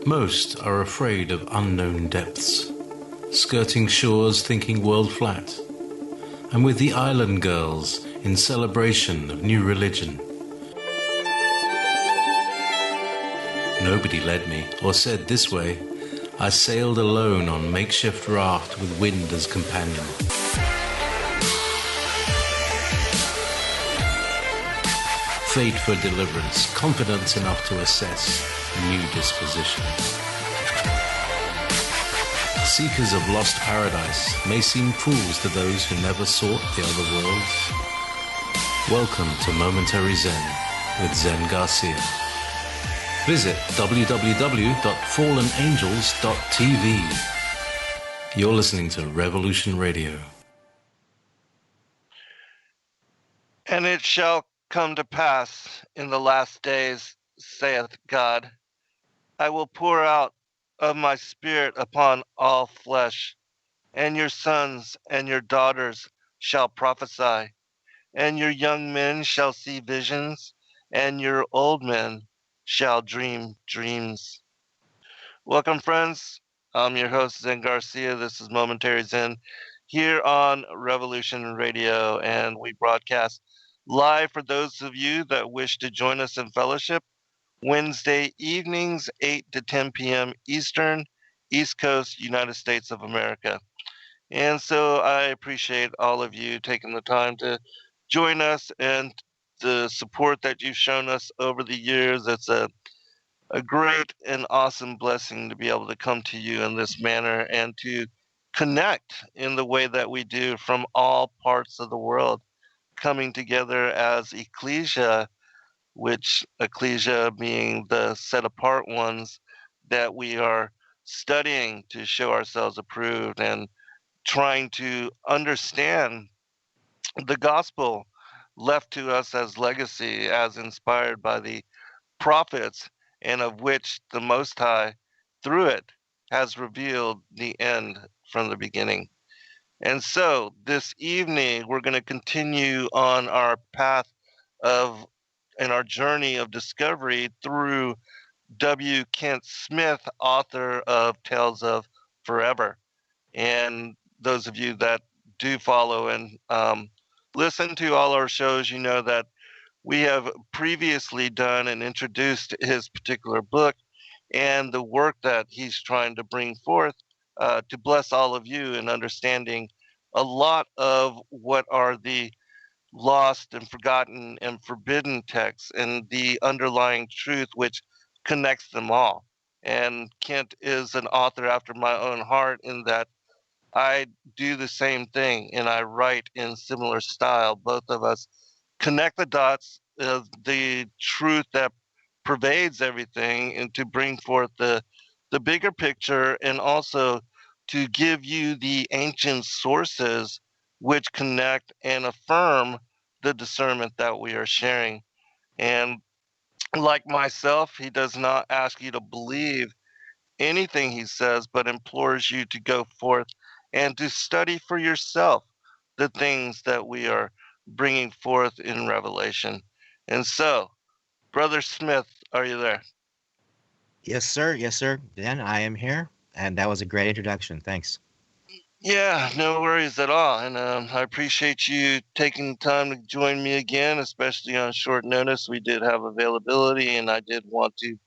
Most are afraid of unknown depths, skirting shores thinking world flat, and with the island girls in celebration of new religion. Nobody led me or said this way. I sailed alone on makeshift raft with wind as companion. Fate for deliverance, confidence enough to assess new disposition. Seekers of lost paradise may seem fools to those who never sought the other worlds. Welcome to Momentary Zen with Zen Garcia. Visit www.fallenangels.tv. You're listening to Revolution Radio. And it shall come to pass in the last days, saith God, I will pour out of my spirit upon all flesh, and your sons and your daughters shall prophesy, and your young men shall see visions, and your old men shall dream dreams. Welcome, friends. I'm your host, Zen Garcia. This is Momentary Zen here on Revolution Radio, and we broadcast live for those of you that wish to join us in fellowship Wednesday evenings, 8 to 10 p.m. Eastern, East Coast, United States of America. And so I appreciate all of you taking the time to join us and the support that you've shown us over the years. It's a great and awesome blessing to be able to come to you in this manner and to connect in the way that we do from all parts of the world, coming together as ecclesia, which ecclesia being the set apart ones that we are studying to show ourselves approved and trying to understand the gospel left to us as legacy, as inspired by the prophets, and of which the Most High, through it, has revealed the end from the beginning. And so this evening, we're going to continue on our path of and our journey of discovery through W. Kent Smith, author of Tales of Forever. And those of you that do follow and listen to all our shows, you know that we have previously done and introduced his particular book and the work that he's trying to bring forth to bless all of you in understanding a lot of what are the lost and forgotten and forbidden texts and the underlying truth which connects them all. And Kent is an author after my own heart in that I do the same thing and I write in similar style. Both of us connect the dots of the truth that pervades everything and to bring forth the bigger picture and also to give you the ancient sources which connect and affirm the discernment that we are sharing. And like myself, he does not ask you to believe anything he says, but implores you to go forth and to study for yourself the things that we are bringing forth in Revelation. And so, Brother Smith, are you there? Yes, sir. Yes, sir. Dan, I am here. And that was a great introduction. Thanks. Yeah, no worries at all. And I appreciate you taking time to join me again, especially on short notice. We did have availability, and I did want to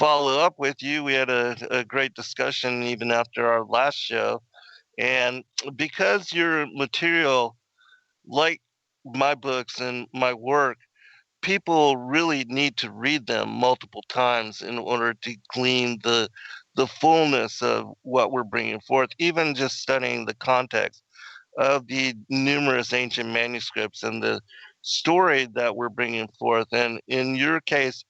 follow up with you. We had a great discussion even after our last show. And because your material, like my books and my work, people really need to read them multiple times in order to glean the fullness of what we're bringing forth, even just studying the context of the numerous ancient manuscripts and the story that we're bringing forth. And in your case,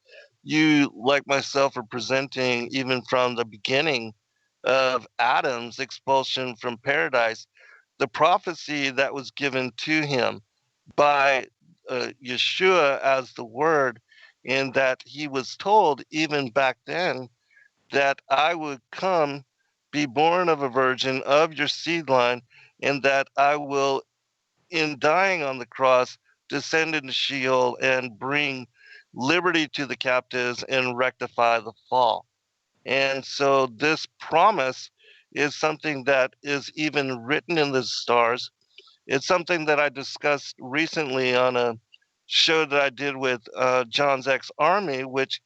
you, like myself, are presenting even from the beginning of Adam's expulsion from paradise, the prophecy that was given to him by Yeshua as the Word, in that he was told even back then that I would come, be born of a virgin, of your seed line, and that I will, in dying on the cross, descend into Sheol and bring liberty to the captives and rectify the fall. And so this promise is something that is even written in the stars. It's something that I discussed recently on a show that I did with John's X Army, which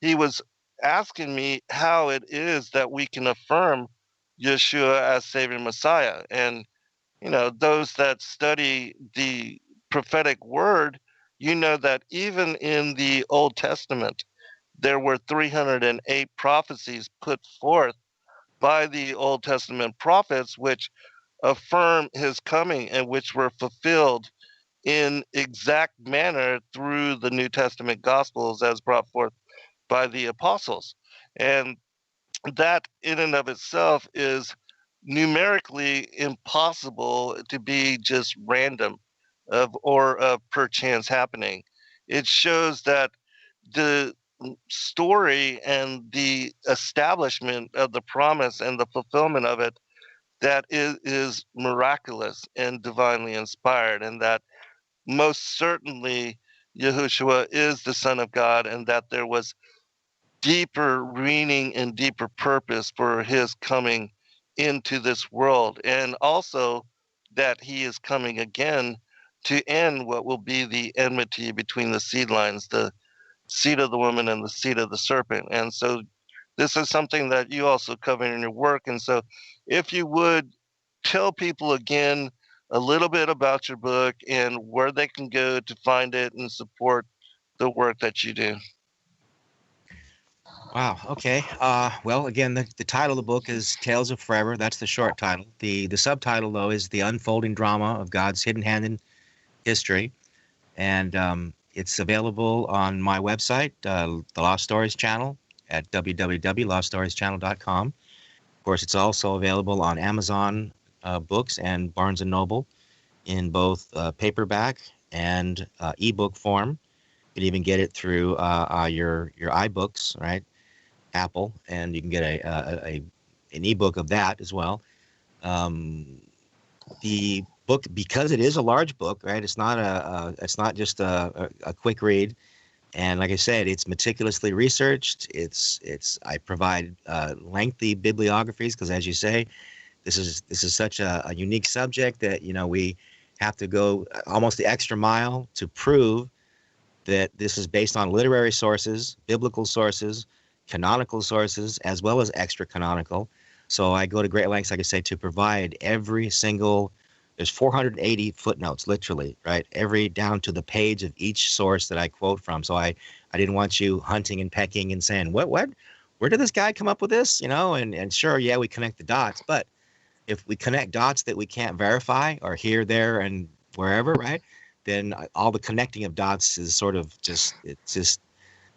he was asking me how it is that we can affirm Yeshua as Savior Messiah. And, those that study the prophetic word, that even in the Old Testament, there were 308 prophecies put forth by the Old Testament prophets, which affirm his coming and which were fulfilled in exact manner through the New Testament Gospels as brought forth by the apostles. And that, in and of itself, is numerically impossible to be just random or perchance happening. It shows that the story and the establishment of the promise and the fulfillment of it that is miraculous and divinely inspired, and that most certainly Yahushua is the Son of God, and that there was deeper meaning and deeper purpose for his coming into this world, and also that he is coming again to end what will be the enmity between the seed lines, the seed of the woman and the seed of the serpent. And so this is something that you also cover in your work. And so if you would tell people again a little bit about your book and where they can go to find it and support the work that you do. Wow. Okay. Well, again, the title of the book is Tales of Forever. That's the short title. The subtitle, though, is The Unfolding Drama of God's Hidden Hand in History. And it's available on my website, the Lost Stories channel, at www.loststorieschannel.com. Of course, it's also available on Amazon Books and Barnes & Noble in both paperback and ebook form. You can even get it through your iBooks, right? Apple, and you can get an ebook of that as well. The book, because it is a large book, right? It's not just a quick read, and like I said, it's meticulously researched. I provide lengthy bibliographies because, as you say, this is such a unique subject that we have to go almost the extra mile to prove that this is based on literary sources, biblical sources, canonical sources, as well as extra canonical. So I go to great lengths, like I say, to provide every single, there's 480 footnotes, literally, right? Every down to the page of each source that I quote from. So I didn't want you hunting and pecking and saying, what, where did this guy come up with this? And sure, yeah, we connect the dots, but if we connect dots that we can't verify or here, there, and wherever, right? Then all the connecting of dots is sort of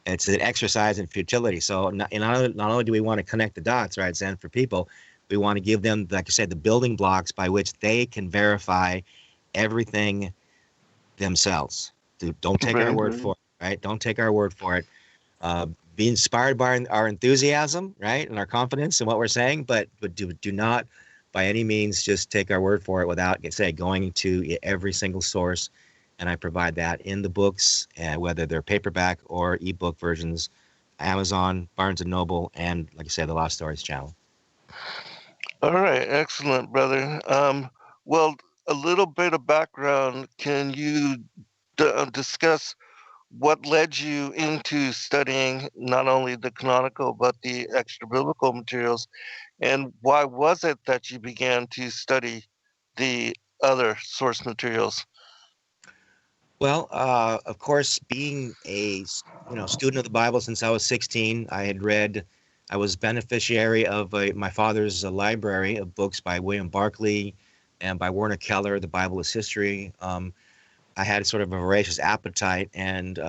it's an exercise in futility. So not only do we want to connect the dots, right, Zen, for people, we want to give them, like I said, the building blocks by which they can verify everything themselves. Don't take our word for it, right? Don't take our word for it. Be inspired by our enthusiasm, right, and our confidence in what we're saying, but do not by any means just take our word for it without, going to every single source. And I provide that in the books, whether they're paperback or ebook versions, Amazon, Barnes and Noble, and like I said, the Lost Stories channel. All right, excellent, brother. Well, a little bit of background. Can you discuss what led you into studying not only the canonical but the extra biblical materials, and why was it that you began to study the other source materials? Well, of course, being a student of the Bible since I was 16, I was beneficiary of my father's library of books by William Barclay and by Werner Keller. The Bible is History. I had sort of a voracious appetite, and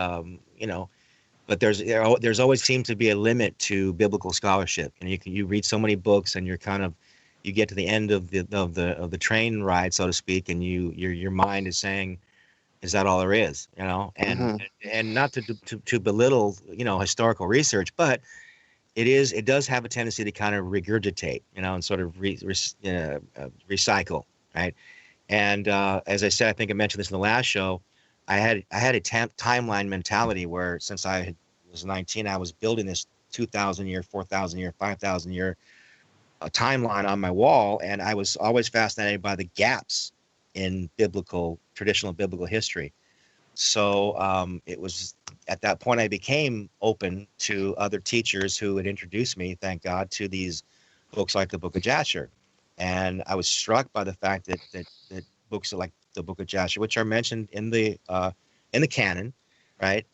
but there's always seemed to be a limit to biblical scholarship, and you read so many books, and you get to the end of the train ride, so to speak, and your mind is saying, is that all there is? And not to belittle historical research, but it does have a tendency to kind of regurgitate, and sort of recycle, right? And as I said, I think I mentioned this in the last show, I had a timeline mentality where, since I had was 19, I was building this 2,000 year, 4,000 year, 5,000 year timeline on my wall, and I was always fascinated by the gaps in traditional biblical history. So it was at that point I became open to other teachers who would introduce me, thank God, to these books like the Book of Jasher. And I was struck by the fact that books like the Book of Jasher, which are mentioned in the canon, right?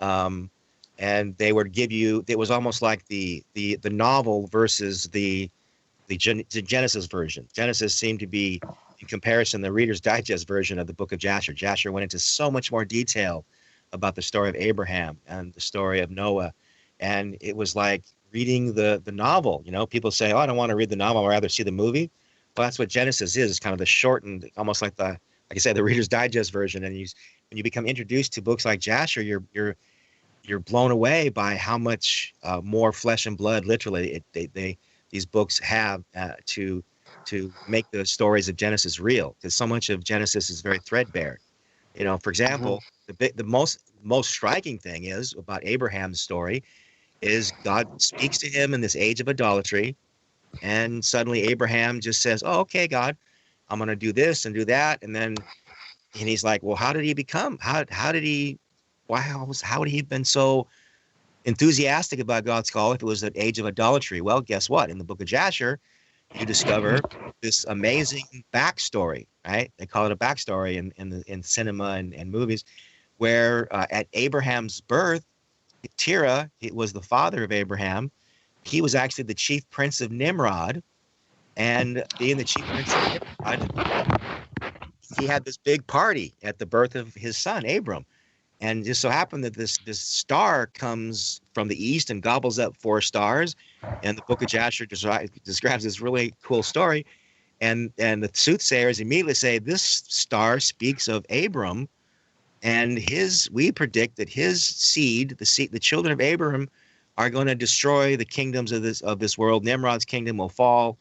And they would give you, it was almost like the novel versus the Genesis version. Genesis seemed to be, in comparison, the Reader's Digest version of the Book of Jasher. Jasher went into so much more detail about the story of Abraham and the story of Noah, and it was like reading the novel. You know, people say, "Oh, I don't want to read the novel; I'd rather see the movie." Well, that's what Genesis is. It's kind of the shortened, almost like like I said, the Reader's Digest version. And when you become introduced to books like Jasher, you're blown away by how much more flesh and blood, literally, these books have to make the stories of Genesis real, because so much of Genesis is very threadbare. You know, for example, the most striking thing is about Abraham's story is God speaks to him in this age of idolatry, and suddenly Abraham just says, "Oh, okay, God, I'm going to do this and do that," and he's like, "Well, how did he become? How did he? How would he have been so enthusiastic about God's call if it was an age of idolatry?" Well, guess what? In the Book of Jasher, you discover this amazing backstory, right? They call it a backstory in cinema and movies, where at Abraham's birth, Terah, it was the father of Abraham. He was actually the chief prince of Nimrod, and being the chief prince of Nimrod, he had this big party at the birth of his son Abram. And just so happened that this star comes from the east and gobbles up 4 stars. And the Book of Jasher describes this really cool story. And the soothsayers immediately say, this star speaks of Abram, and we predict that his seed, the children of Abram, are going to destroy the kingdoms of this world. Nimrod's kingdom will fall,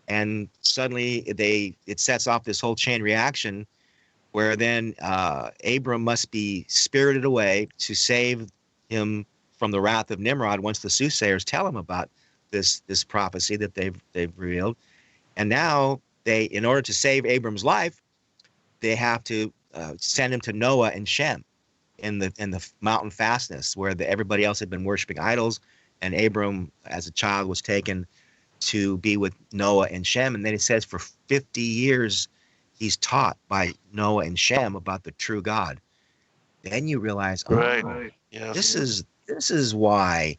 and suddenly it sets off this whole chain reaction, where then Abram must be spirited away to save him from the wrath of Nimrod once the soothsayers tell him about this prophecy that they've revealed. And now in order to save Abram's life, they have to send him to Noah and Shem in the mountain fastness, where everybody else had been worshiping idols, and Abram as a child was taken to be with Noah and Shem. And then it says for 50 years he's taught by Noah and Shem about the true God. Then you realize, right. Yes. This is why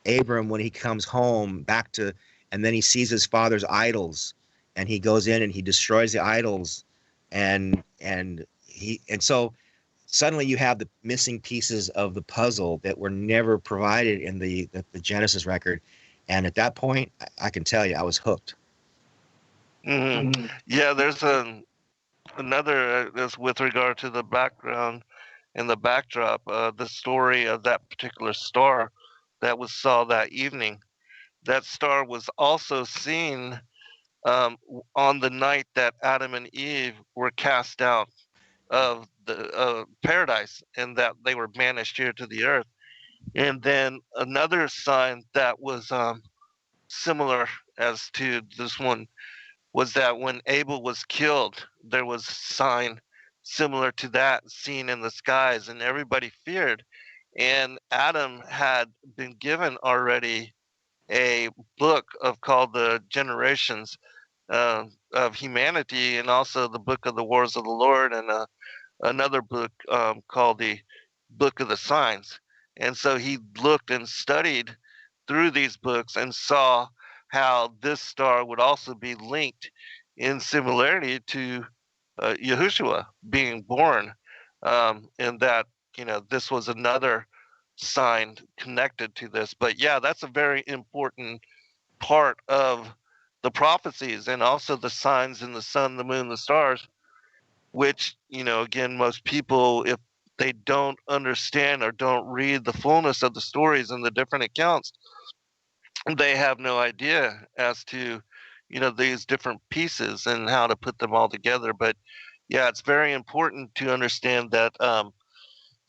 Abram, when he comes home and then he sees his father's idols, and he goes in and he destroys the idols, and so suddenly you have the missing pieces of the puzzle that were never provided in the Genesis record. And at that point, I can tell you, I was hooked. Mm-hmm. Yeah, there's another is with regard to the background and the backdrop, the story of that particular star that was saw that evening. That star was also seen on the night that Adam and Eve were cast out of the paradise, and that they were banished here to the earth. And then another sign that was similar as to this one was that when Abel was killed, there was a sign similar to that seen in the skies, and everybody feared. And Adam had been given already a book called the Generations of Humanity, and also the Book of the Wars of the Lord, and another book called the Book of the Signs. And so he looked and studied through these books and saw how this star would also be linked in similarity to Yahushua being born, and that this was another sign connected to this. But yeah, that's a very important part of the prophecies, and also the signs in the sun, the moon, the stars, which again, most people, if they don't understand or don't read the fullness of the stories and the different accounts, they have no idea as to these different pieces and how to put them all together. But yeah, it's very important to understand that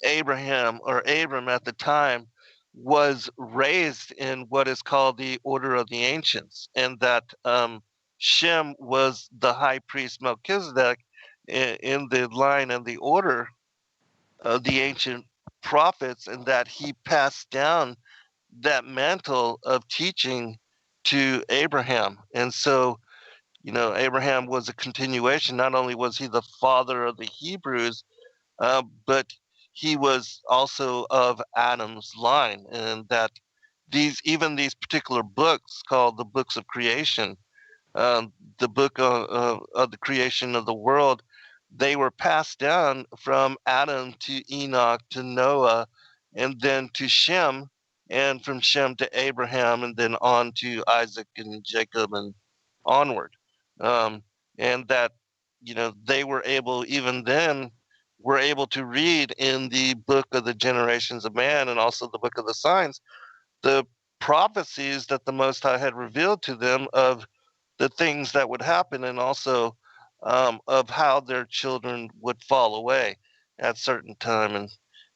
Abraham, or Abram at the time, was raised in what is called the Order of the Ancients, and that Shem was the high priest Melchizedek in the line and the order of the ancient prophets, and that he passed down that mantle of teaching to Abraham. And so, Abraham was a continuation. Not only was he the father of the Hebrews, but he was also of Adam's line, and that these particular books called the books of creation, the book of the creation of the world, they were passed down from Adam to Enoch to Noah, and then to Shem, and from Shem to Abraham, and then on to Isaac and Jacob and onward. Um, and that, they were able, even then, were able to read in the book of the generations of man and also the book of the signs, the prophecies that the Most High had revealed to them of the things that would happen, and also of how their children would fall away at certain time,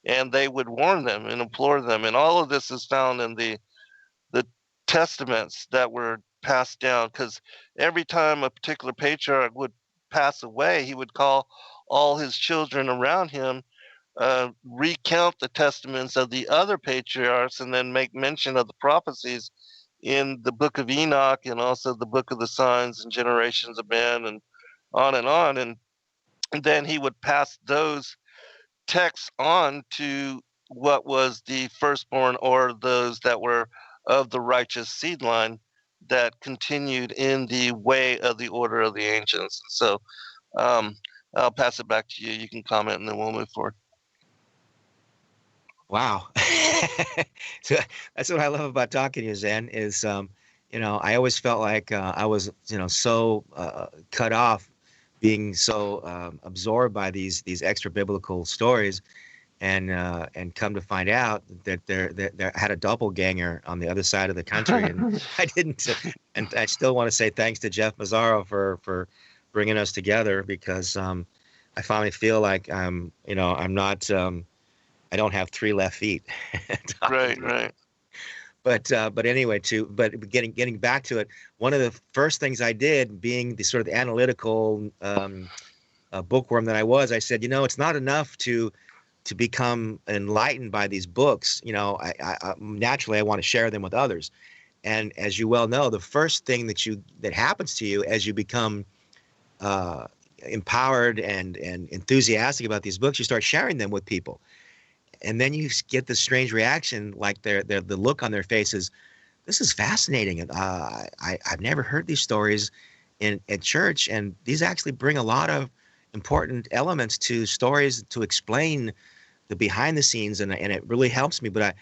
and they would warn them and implore them. And all of this is found in the testaments that were passed down, because every time a particular patriarch would pass away, he would call all his children around him, recount the testaments of the other patriarchs, and then make mention of the prophecies in the book of Enoch and also the book of the signs and generations of men, and on and on. And then he would pass those texts on to what was the firstborn, or those that were of the righteous seed line that continued in the way of the order of the ancients. So I'll pass it back to you. You can comment and then we'll move forward. Wow. So that's what I love about talking to you, Zen, is, I always felt like I was, so cut off, being so absorbed by these extra biblical stories, and come to find out that there had a doppelganger on the other side of the country, and I didn't. And I still want to say thanks to Jeff Mazzaro for bringing us together, because I finally feel like I'm not. I don't have three left feet. Right. But anyway, getting back to it, one of the first things I did, being the sort of analytical bookworm that I was, I said, it's not enough to become enlightened by these books. I naturally I want to share them with others. And as you well know, the first thing that happens to you as you become empowered and enthusiastic about these books, you start sharing them with people. And then you get this strange reaction, like the look on their faces. This is fascinating. And I've never heard these stories at church, and these actually bring a lot of important elements to stories to explain the behind the scenes, and it really helps me. But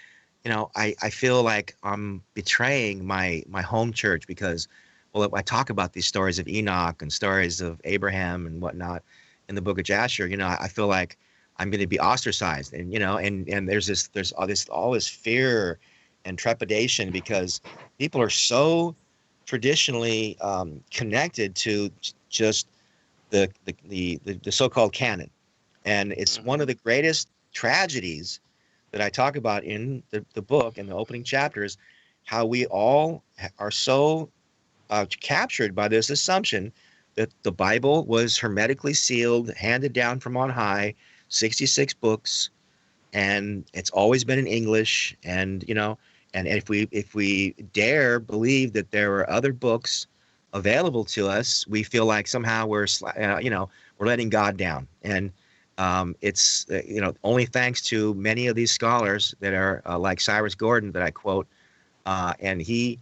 I feel like I'm betraying my home church, because, well, I talk about these stories of Enoch and stories of Abraham and whatnot in the book of Jasher. I feel like I'm going to be ostracized, and and there's all this fear and trepidation, because people are so traditionally connected to just the so-called canon, and it's one of the greatest tragedies that I talk about in the book, in the opening chapters, how we all are so captured by this assumption that the Bible was hermetically sealed, handed down from on high, 66 books, and it's always been in English. And and if we dare believe that there are other books available to us, we feel like somehow we're letting God down. And it's only thanks to many of these scholars that are like Cyrus Gordon that I quote, and he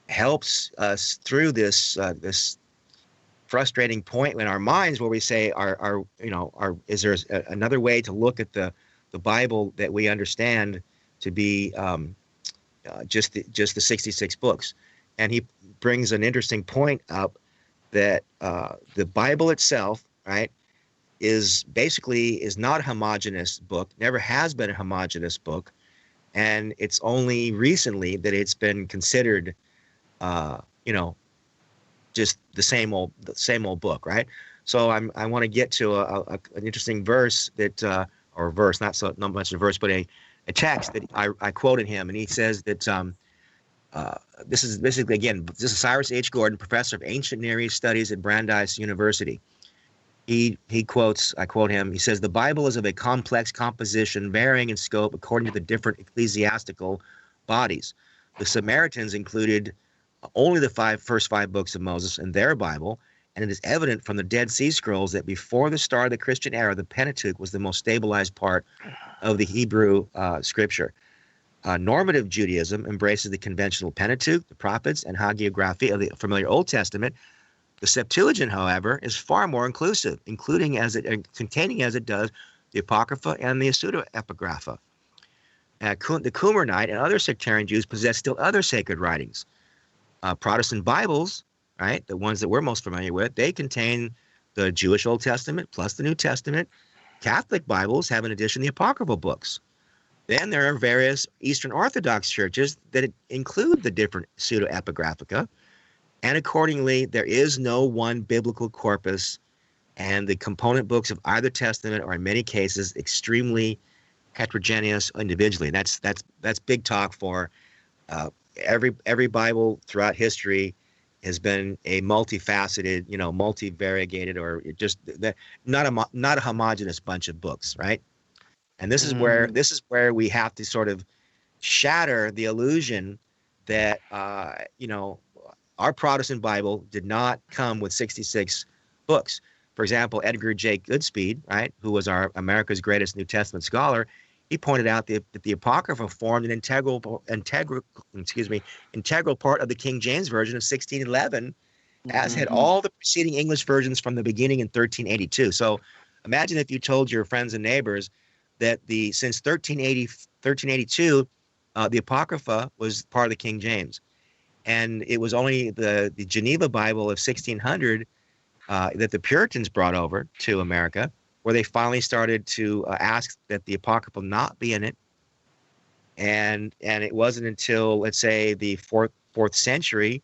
helps us through this frustrating point in our minds where we say, is there another way to look at the Bible that we understand to be just the 66 books? And he brings an interesting point up, that the Bible itself, right, is not a homogeneous book, never has been a homogeneous book, and it's only recently that it's been considered just the same old book, right? So I want to get to an interesting verse that, or verse, not much a verse, but a text that I quoted him, and he says that this is basically, again, this is Cyrus H. Gordon, professor of ancient Near East studies at Brandeis University. He quotes, I quote him, he says, the Bible is of a complex composition, varying in scope according to the different ecclesiastical bodies. The Samaritans included only the first five books of Moses in their Bible, and it is evident from the Dead Sea Scrolls that before the start of the Christian era, the Pentateuch was the most stabilized part of the Hebrew scripture. Normative Judaism embraces the conventional Pentateuch, the prophets, and hagiography of the familiar Old Testament. The Septuagint, however, is far more inclusive, containing as it does the Apocrypha and the Pseudo-Epigrapha. The Qumranite and other sectarian Jews possess still other sacred writings. Protestant Bibles, right, the ones that we're most familiar with, they contain the Jewish Old Testament plus the New Testament. Catholic Bibles have in addition the apocryphal books. Then there are various Eastern Orthodox churches that include the different pseudo-epigraphica, and accordingly, there is no one biblical corpus, and the component books of either testament are in many cases extremely heterogeneous individually. That's big talk for every Bible throughout history has been a multifaceted, multivariated, or just not a homogeneous bunch of books, right? And this is where we have to sort of shatter the illusion that our Protestant Bible did not come with 66 books. For example, Edgar J. Goodspeed, right, who was our America's greatest New Testament scholar, he pointed out that the Apocrypha formed an integral part of the King James Version of 1611, as had all the preceding English versions from the beginning in 1382. So imagine if you told your friends and neighbors that since 1382, the Apocrypha was part of the King James. And it was only the Geneva Bible of 1600 that the Puritans brought over to America, where they finally started to ask that the Apocrypha not be in it. And it wasn't until, let's say, the fourth century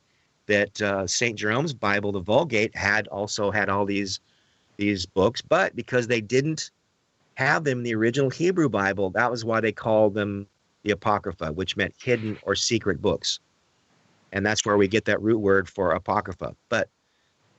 that St. Jerome's Bible, the Vulgate, also had all these books. But because they didn't have them in the original Hebrew Bible, that was why they called them the Apocrypha, which meant hidden or secret books. And that's where we get that root word for Apocrypha. But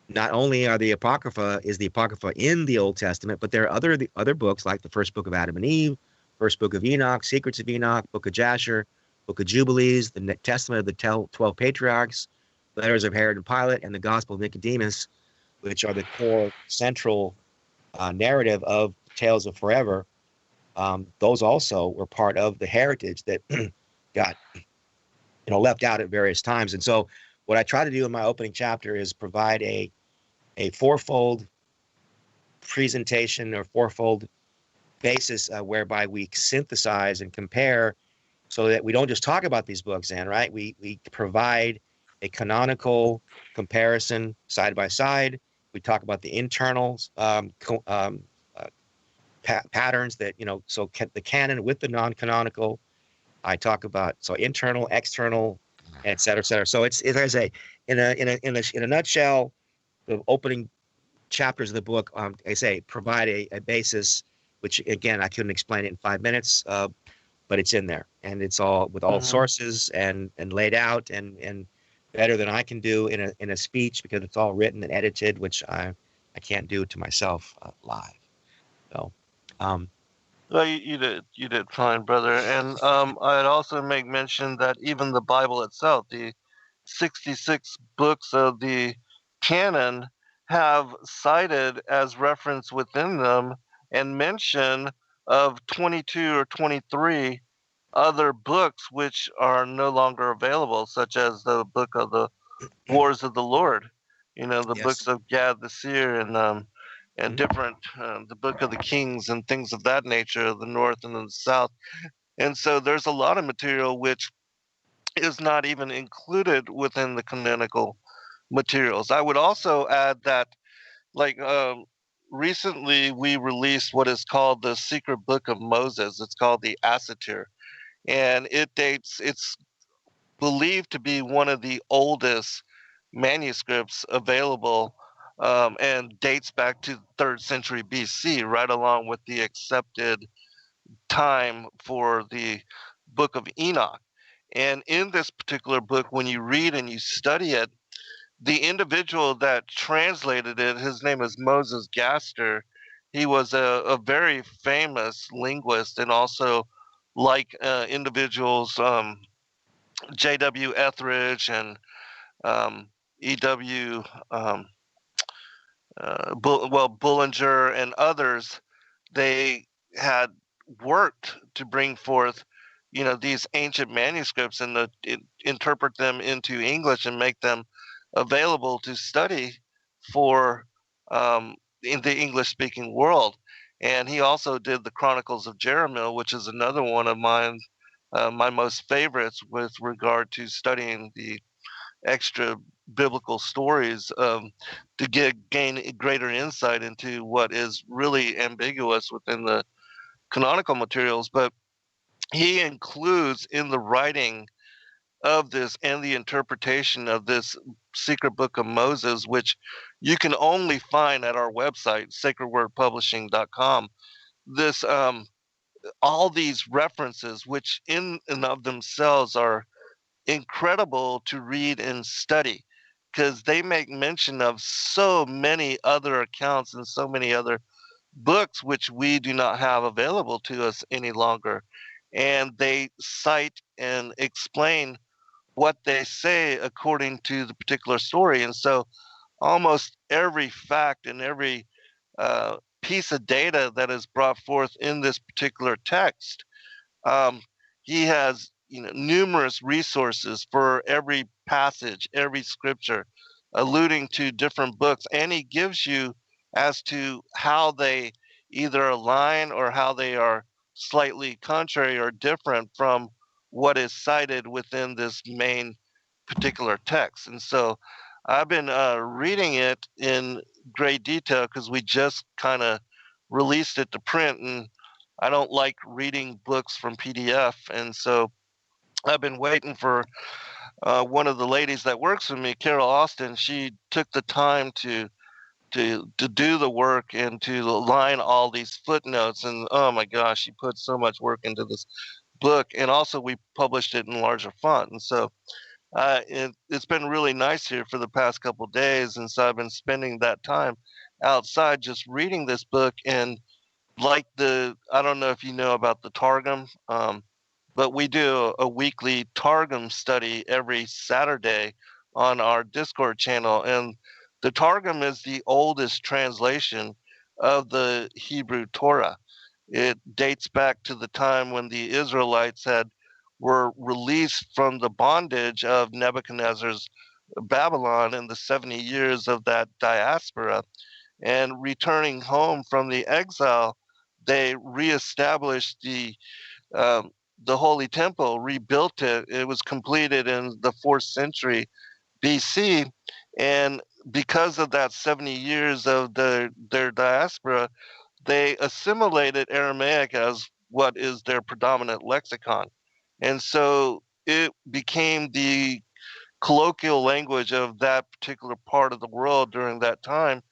not only is the Apocrypha in the Old Testament, but there are other books like the first book of Adam and Eve, first book of Enoch, Secrets of Enoch, book of Jasher, book of Jubilees, the Testament of the 12 Patriarchs, letters of Herod and Pilate, and the Gospel of Nicodemus, which are the core central narrative of Tales of Forever. Those also were part of the heritage that got left out at various times. And so what I try to do in my opening chapter is provide a fourfold presentation or fourfold basis whereby we synthesize and compare so that we don't just talk about these books, right? We provide a canonical comparison side by side. We talk about the internal patterns that, so the canon with the non-canonical. I talk about internal, external, et cetera, et cetera. So it's as I say, in a nutshell, the opening chapters of the book, I say, provide a basis, which again I couldn't explain it in 5 minutes, but it's in there, and it's all with all sources and laid out and better than I can do in a speech, because it's all written and edited, which I can't do to myself live. So. Well, you did fine, brother. And I'd also make mention that even the Bible itself, the 66 books of the canon, have cited as reference within them and mention of 22 or 23 other books which are no longer available, such as the book of the Wars of the Lord, the books of Gad the Seer, and different, the book of the Kings and things of that nature, the North and the South. And so there's a lot of material which is not even included within the canonical materials. I would also add that, like, recently we released what is called the Secret Book of Moses. It's called the Assatir, and it's believed to be one of the oldest manuscripts available, and dates back to the 3rd century BC, right along with the accepted time for the book of Enoch. And in this particular book, when you read and you study it, the individual that translated it, his name is Moses Gaster. He was a very famous linguist, and also like individuals, J.W. Etheridge and E.W. Bullinger and others, they had worked to bring forth, these ancient manuscripts and interpret them into English and make them available to study for in the English-speaking world. And he also did the Chronicles of Jeremiah, which is another one of mine, my most favorites with regard to studying the extra biblical stories, to gain greater insight into what is really ambiguous within the canonical materials. But he includes in the writing of this and the interpretation of this secret book of Moses, which you can only find at our website, sacredwordpublishing.com, this all these references, which in and of themselves are incredible to read and study, because they make mention of so many other accounts and so many other books which we do not have available to us any longer. And they cite and explain what they say according to the particular story. And so almost every fact and every piece of data that is brought forth in this particular text, um, he has numerous resources for every passage, every scripture, alluding to different books, and he gives you as to how they either align or how they are slightly contrary or different from what is cited within this main particular text. And so I've been reading it in great detail because we just kind of released it to print, and I don't like reading books from PDF. And so I've been waiting for one of the ladies that works with me, Carol Austin. She took the time to do the work and to align all these footnotes. And oh my gosh, she put so much work into this book. And also we published it in larger font. And so it's been really nice here for the past couple days. And so I've been spending that time outside just reading this book. And like I don't know if you know about the Targum, but we do a weekly Targum study every Saturday on our Discord channel. And the Targum is the oldest translation of the Hebrew Torah. It dates back to the time when the Israelites were released from the bondage of Nebuchadnezzar's Babylon in the 70 years of that diaspora. And returning home from the exile, they reestablished the Holy Temple, rebuilt it. It was completed in the 4th century BC. And because of that 70 years of their diaspora, they assimilated Aramaic as what is their predominant lexicon. And so it became the colloquial language of that particular part of the world during that time.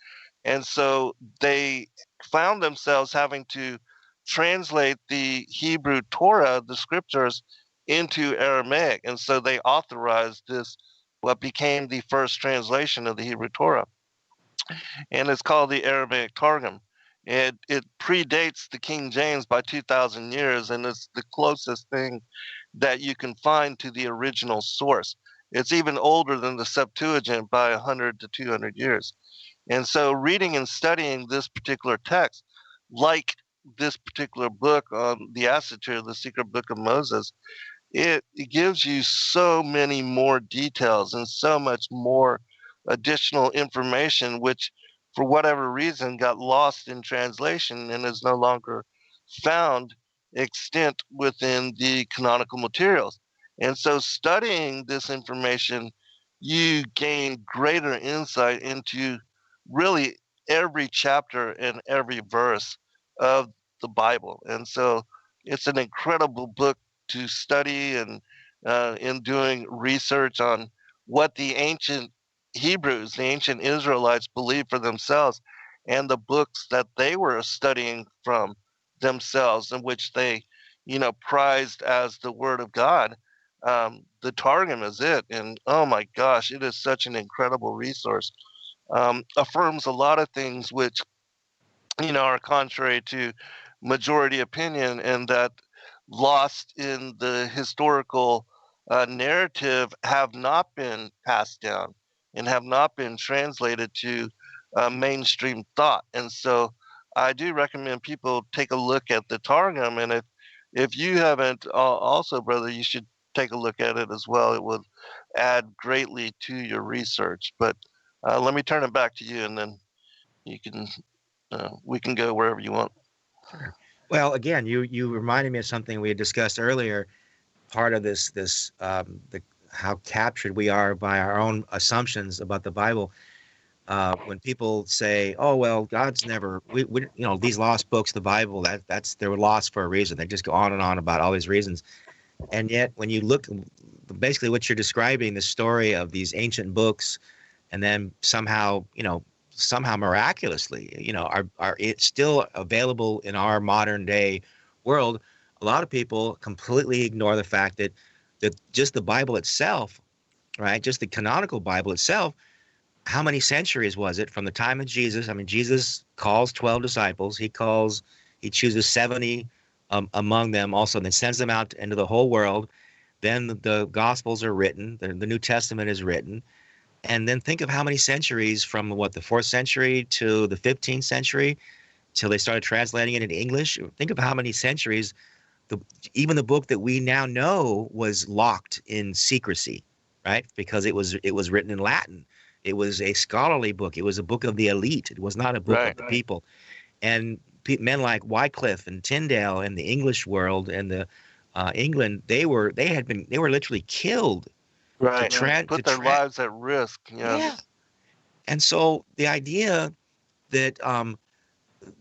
And so they found themselves having to translate the Hebrew Torah, the scriptures, into Aramaic. And so they authorized this, what became the first translation of the Hebrew Torah. And it's called the Aramaic Targum. It predates the King James by 2,000 years, and it's the closest thing that you can find to the original source. It's even older than the Septuagint by 100 to 200 years. And so reading and studying this particular text, like this particular book on the Assatir, the secret book of Moses, it gives you so many more details and so much more additional information, which for whatever reason got lost in translation and is no longer found extant within the canonical materials. And so studying this information, you gain greater insight into really every chapter and every verse of the Bible. And so it's an incredible book to study, and in doing research on what the ancient Hebrews, the ancient Israelites believed for themselves, and the books that they were studying from themselves, in which they prized as the Word of God. The Targum is it, and oh my gosh, it is such an incredible resource. Affirms a lot of things which are contrary to majority opinion, and that lost in the historical narrative have not been passed down and have not been translated to mainstream thought. And so I do recommend people take a look at the Targum, and if you haven't also, brother, you should take a look at it as well. It would add greatly to your research. But let me turn it back to you, and then you can we can go wherever you want. Sure. Well, again, you reminded me of something we had discussed earlier. Part of this how captured we are by our own assumptions about the Bible. When people say, "Oh well, God's never," these lost books, of the Bible, they were lost for a reason. They just go on and on about all these reasons, and yet when you look, basically what you're describing, the story of these ancient books, and then somehow miraculously, are it's still available in our modern day world. A lot of people completely ignore the fact that just the Bible itself, right? Just the canonical Bible itself. How many centuries was it from the time of Jesus? I mean, Jesus calls 12 disciples. He chooses 70 among them also, and then sends them out into the whole world. Then the Gospels are written. The New Testament is written. And then think of how many centuries from the 4th century to the 15th century till they started translating it into English. Think of how many centuries even the book that we now know was locked in secrecy, right? Because it was written in Latin. It was a scholarly book. It was a book of the elite. It was not a book of the people. And men like Wycliffe and Tyndale in the English world and the England, they were literally killed. Right. Put their lives at risk. Yeah. And so the idea that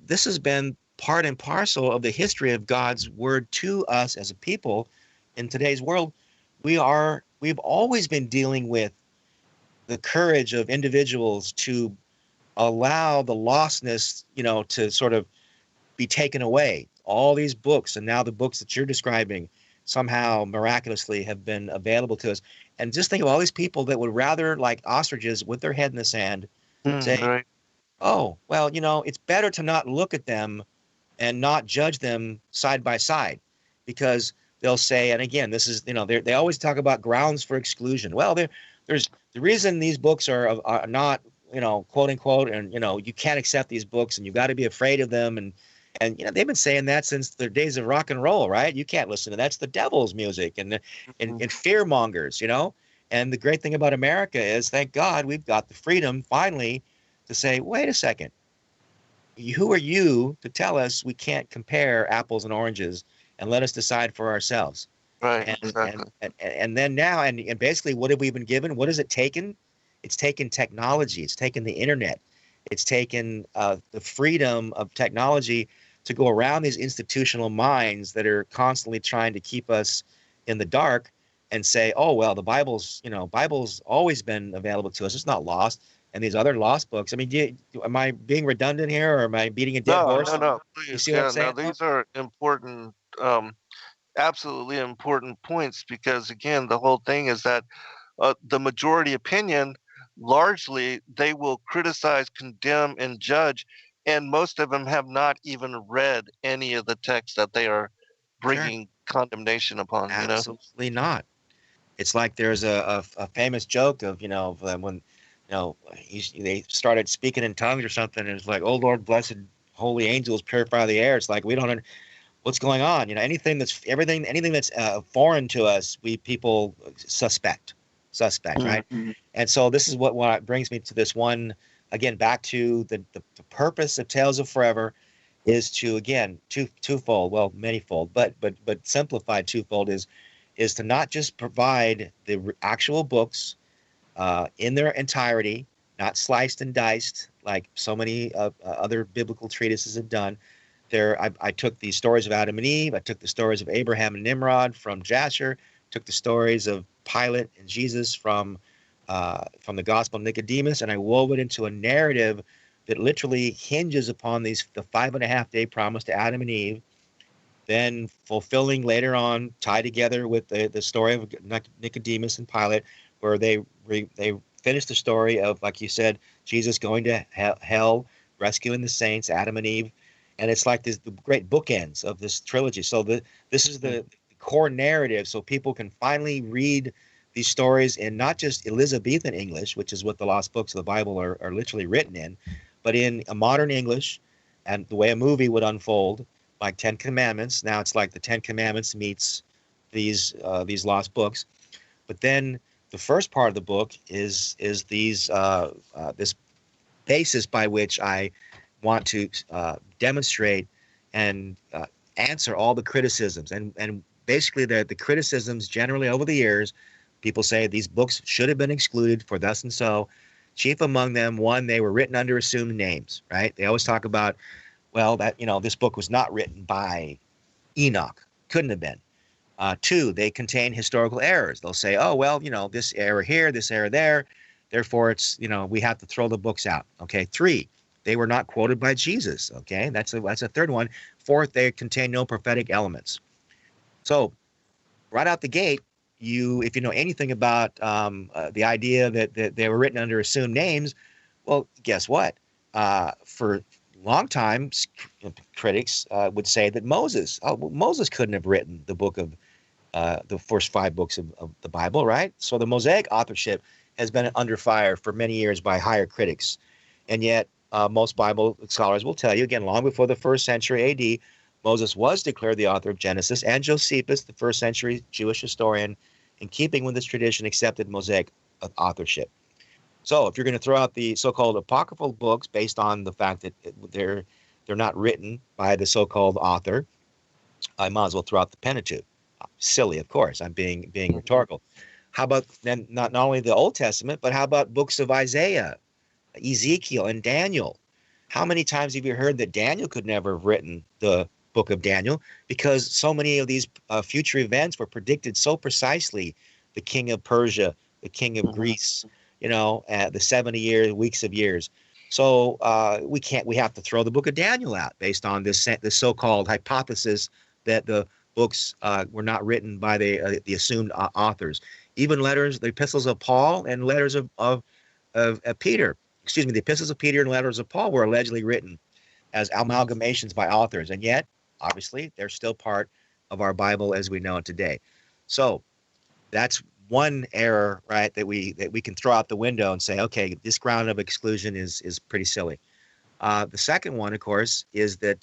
this has been part and parcel of the history of God's word to us as a people in today's world, we've always been dealing with the courage of individuals to allow the lostness, to sort of be taken away. All these books, and now the books that you're describing somehow miraculously have been available to us. And just think of all these people that would rather, like ostriches with their head in the sand, say, right. "Oh, well, it's better to not look at them and not judge them side by side," because they'll say, and again, this is, they always talk about grounds for exclusion. Well, there's the reason these books are not, quote unquote, and you can't accept these books, and you got to be afraid of them, and they've been saying that since the days of rock and roll, right? You can't listen to that's the devil's music, and fear mongers, And the great thing about America is, thank God, we've got the freedom finally to say, wait a second. Who are you to tell us we can't compare apples and oranges and let us decide for ourselves? Right. And, Exactly. and then now, and basically, what have we been given? What has it taken? It's taken technology. It's taken the internet. It's taken the freedom of technology to go around these institutional minds that are constantly trying to keep us in the dark and say, oh, well, the Bible's always been available to us. It's not lost. And these other lost books. I mean, am I being redundant here, or am I beating a dead horse? No. You Please. see what I'm saying? No, these are important, absolutely important points, because again, the whole thing is that the majority opinion, largely, they will criticize, condemn, and judge, and most of them have not even read any of the text that they are bringing condemnation upon. Absolutely not. It's like there's a famous joke of, when, they started speaking in tongues or something, and it's like, oh, Lord, blessed holy angels, purify the air. It's like, we don't what's going on. Anything that's foreign to us, we people suspect, right? And so this is what brings me to this one, again, back to the purpose of Tales of Forever is to, again, twofold, well, manyfold, but simplified twofold is to not just provide the actual books in their entirety, not sliced and diced like so many other biblical treatises have done. I took the stories of Adam and Eve. I took the stories of Abraham and Nimrod from Jasher. Took the stories of Pilate and Jesus from the Gospel of Nicodemus, and I wove it into a narrative that literally hinges upon the 5.5 day promise to Adam and Eve. then fulfilling later on, tied together with the story of Nicodemus and Pilate, where they finish the story of, like you said, Jesus going to hell, rescuing the saints, Adam and Eve, and it's like this the great bookends of this trilogy. So this is the core narrative, so people can finally read these stories in not just Elizabethan English, which is what the lost books of the Bible are literally written in, but in a modern English, and the way a movie would unfold, like Ten Commandments. Now it's like the Ten Commandments meets these lost books. But then the first part of the book is these this basis by which I want to demonstrate and answer all the criticisms, and basically the criticisms generally over the years. People say these books should have been excluded for thus and so. Chief among them, one, they were written under assumed names, right? They always talk about, well, that, this book was not written by Enoch. Couldn't have been. Two, they contain historical errors. They'll say, oh, well, this error here, this error there. Therefore, it's, we have to throw the books out. Okay. Three, they were not quoted by Jesus. Okay. That's a third one. Fourth, they contain no prophetic elements. So right out the gate, if you know anything about the idea that they were written under assumed names, well, guess what? For a long time, critics would say that Moses couldn't have written the book of the first 5 books of the Bible, right? So the Mosaic authorship has been under fire for many years by higher critics. And yet most Bible scholars will tell you, again, long before the 1st century AD, Moses was declared the author of Genesis, and Josephus, the 1st century Jewish historian, in keeping with this tradition, accepted Mosaic authorship. So if you're going to throw out the so-called apocryphal books based on the fact that they're not written by the so-called author, I might as well throw out the Pentateuch. Silly, of course. I'm being rhetorical. How about then not only the Old Testament, but how about books of Isaiah, Ezekiel, and Daniel? How many times have you heard that Daniel could never have written the book of Daniel, because so many of these future events were predicted so precisely? The king of Persia, the king of Greece, the 70 weeks of years. So we have to throw the book of Daniel out based on this so-called hypothesis that the books were not written by the assumed authors. Even letters, the epistles of Paul and letters of Peter, the epistles of Peter and letters of Paul were allegedly written as amalgamations by authors, and yet obviously they're still part of our Bible as we know it today. So that's one error, right, that we can throw out the window and say, okay, this ground of exclusion is pretty silly. The second one, of course, is that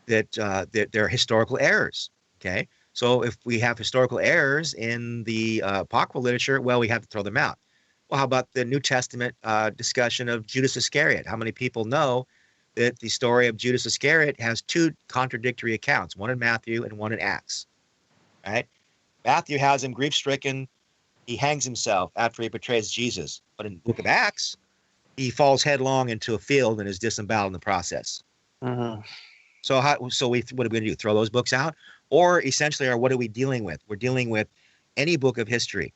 there are historical errors. Okay, so if we have historical errors in the apocryphal literature, well, we have to throw them out. Well, how about the New Testament discussion of Judas Iscariot? How many people know that the story of Judas Iscariot has 2 contradictory accounts, one in Matthew and one in Acts? Right? Matthew has him grief-stricken. He hangs himself after he betrays Jesus. But in the book of Acts, he falls headlong into a field and is disemboweled in the process. So what are we going to do? Throw those books out? Or essentially, what are we dealing with? We're dealing with any book of history.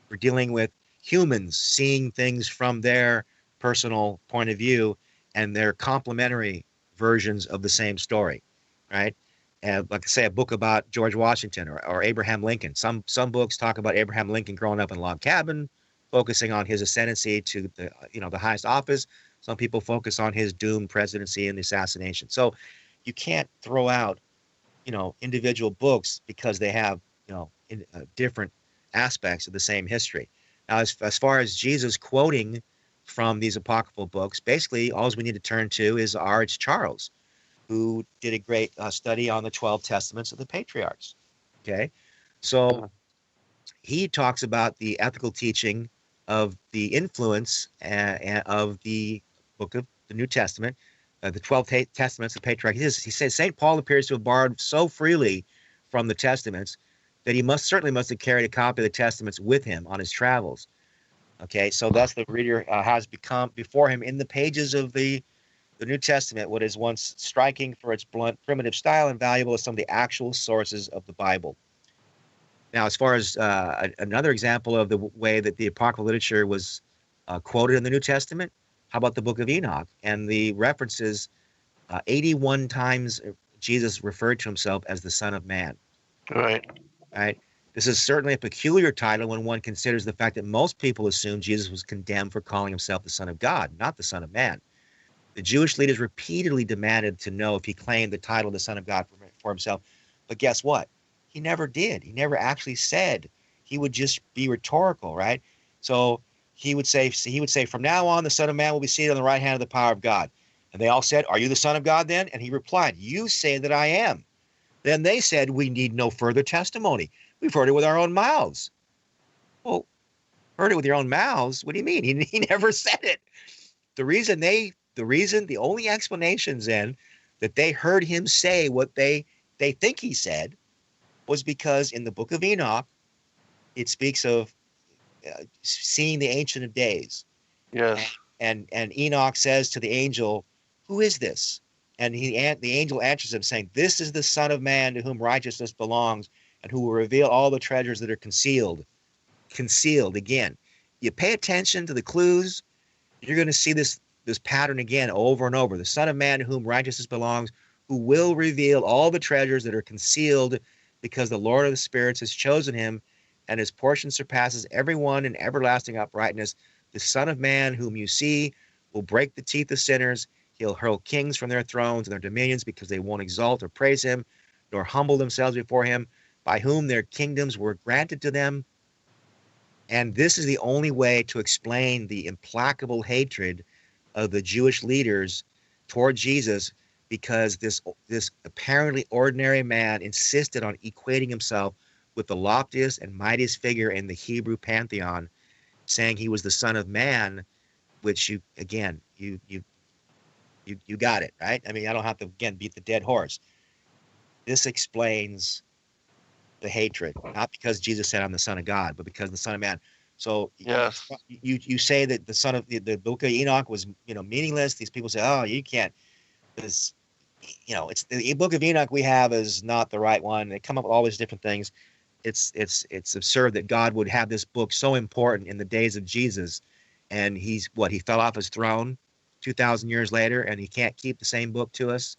We're dealing with humans seeing things from their personal point of view, and they're complementary versions of the same story, right? And like I say, a book about George Washington or Abraham Lincoln. Some books talk about Abraham Lincoln growing up in a log cabin, focusing on his ascendancy to the highest office. Some people focus on his doomed presidency and the assassination. So you can't throw out individual books because they have different aspects of the same history. Now, as far as Jesus quoting from these apocryphal books, basically all we need to turn to is R.H. Charles, who did a great study on the 12 testaments of the patriarchs. Okay, so he talks about the ethical teaching of the influence of the book of the New Testament, the 12 testaments of the patriarchs. He says St. Paul appears to have borrowed so freely from the testaments that he must have carried a copy of the testaments with him on his travels. Okay, so thus the reader has become before him in the pages of the New Testament what is once striking for its blunt, primitive style and valuable as some of the actual sources of the Bible. Now, as far as another example of the way that the apocryphal literature was quoted in the New Testament, how about the book of Enoch and the references 81 times Jesus referred to himself as the Son of Man. Right. Right? This is certainly a peculiar title when one considers the fact that most people assume Jesus was condemned for calling himself the Son of God, not the Son of Man. The Jewish leaders repeatedly demanded to know if he claimed the title of the Son of God for himself. But guess what? He never did. He never actually said. He would just be rhetorical, right? So he would say, from now on, the Son of Man will be seated on the right hand of the power of God. And they all said, are you the Son of God then? And he replied, you say that I am. Then they said, we need no further testimony. We've heard it with our own mouths. Well, heard it with your own mouths? What do you mean? He never said it. The only explanations then that they heard him say what they think he said was because in the book of Enoch, it speaks of seeing the Ancient of Days. Yes. And Enoch says to the angel, who is this? And the angel answers him saying, this is the Son of Man to whom righteousness belongs and who will reveal all the treasures that are concealed. Concealed again. You pay attention to the clues, you're going to see this pattern again over and over. The Son of Man to whom righteousness belongs, who will reveal all the treasures that are concealed because the Lord of the spirits has chosen him, and his portion surpasses everyone in everlasting uprightness. The Son of Man whom you see will break the teeth of sinners. He'll hurl kings from their thrones and their dominions because they won't exalt or praise him, nor humble themselves before him, by whom their kingdoms were granted to them. And this is the only way to explain the implacable hatred of the Jewish leaders toward Jesus, because this apparently ordinary man insisted on equating himself with the loftiest and mightiest figure in the Hebrew pantheon, saying he was the Son of Man, which you got it, right? I mean, I don't have to again beat the dead horse. This explains the hatred, not because Jesus said I'm the Son of God, but because the Son of Man. So yes, you say that the son of the book of Enoch was meaningless. These people say, oh, you can't, because it's the book of Enoch we have is not the right one. They come up with all these different things. It's absurd that God would have this book so important in the days of Jesus, and he fell off his throne 2,000 years later, and he can't keep the same book to us.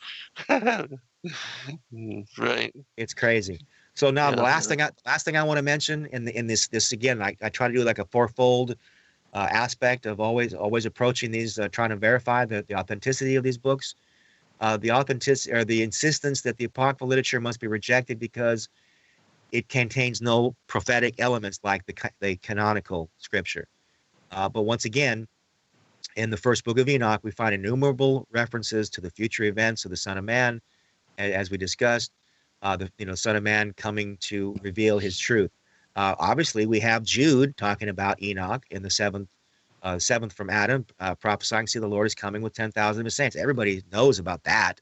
Right. It's crazy. So now Yeah. the last thing I want to mention in this again, I try to do like a fourfold aspect of always approaching these, trying to verify the authenticity of these books, the authenticity or the insistence that the apocryphal literature must be rejected because it contains no prophetic elements like the canonical scripture. But once again, in the first book of Enoch, we find innumerable references to the future events of the Son of Man, as we discussed. The Son of Man coming to reveal his truth. Obviously, we have Jude talking about Enoch in the seventh from Adam, prophesying, see the Lord is coming with 10,000 of his saints. Everybody knows about that,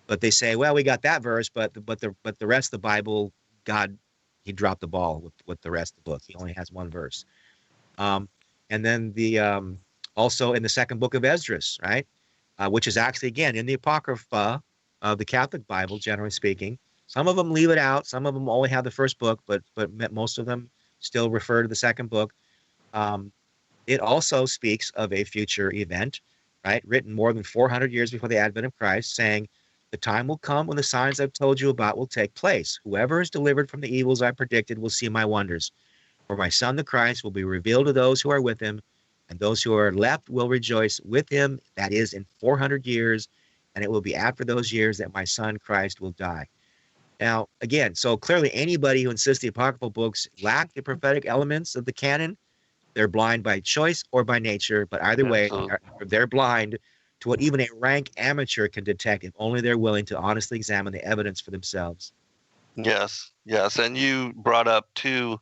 but they say, well, we got that verse, but the rest of the Bible, God, he dropped the ball with the rest of the book. He only has one verse. And then also in the second book of Esdras, right, which is actually again in the Apocrypha of the Catholic Bible, generally speaking. Some of them leave it out. Some of them only have the first book, but most of them still refer to the second book. It also speaks of a future event, right, written more than 400 years before the advent of Christ, saying, the time will come when the signs I've told you about will take place. Whoever is delivered from the evils I predicted will see my wonders. For my Son, the Christ, will be revealed to those who are with him, and those who are left will rejoice with him, that is, in 400 years, and it will be after those years that my Son, Christ, will die. Now, again, so clearly anybody who insists the apocryphal books lack the prophetic elements of the canon, they're blind by choice or by nature, but either way, they're blind to what even a rank amateur can detect if only they're willing to honestly examine the evidence for themselves. Yes. Yes. And you brought up two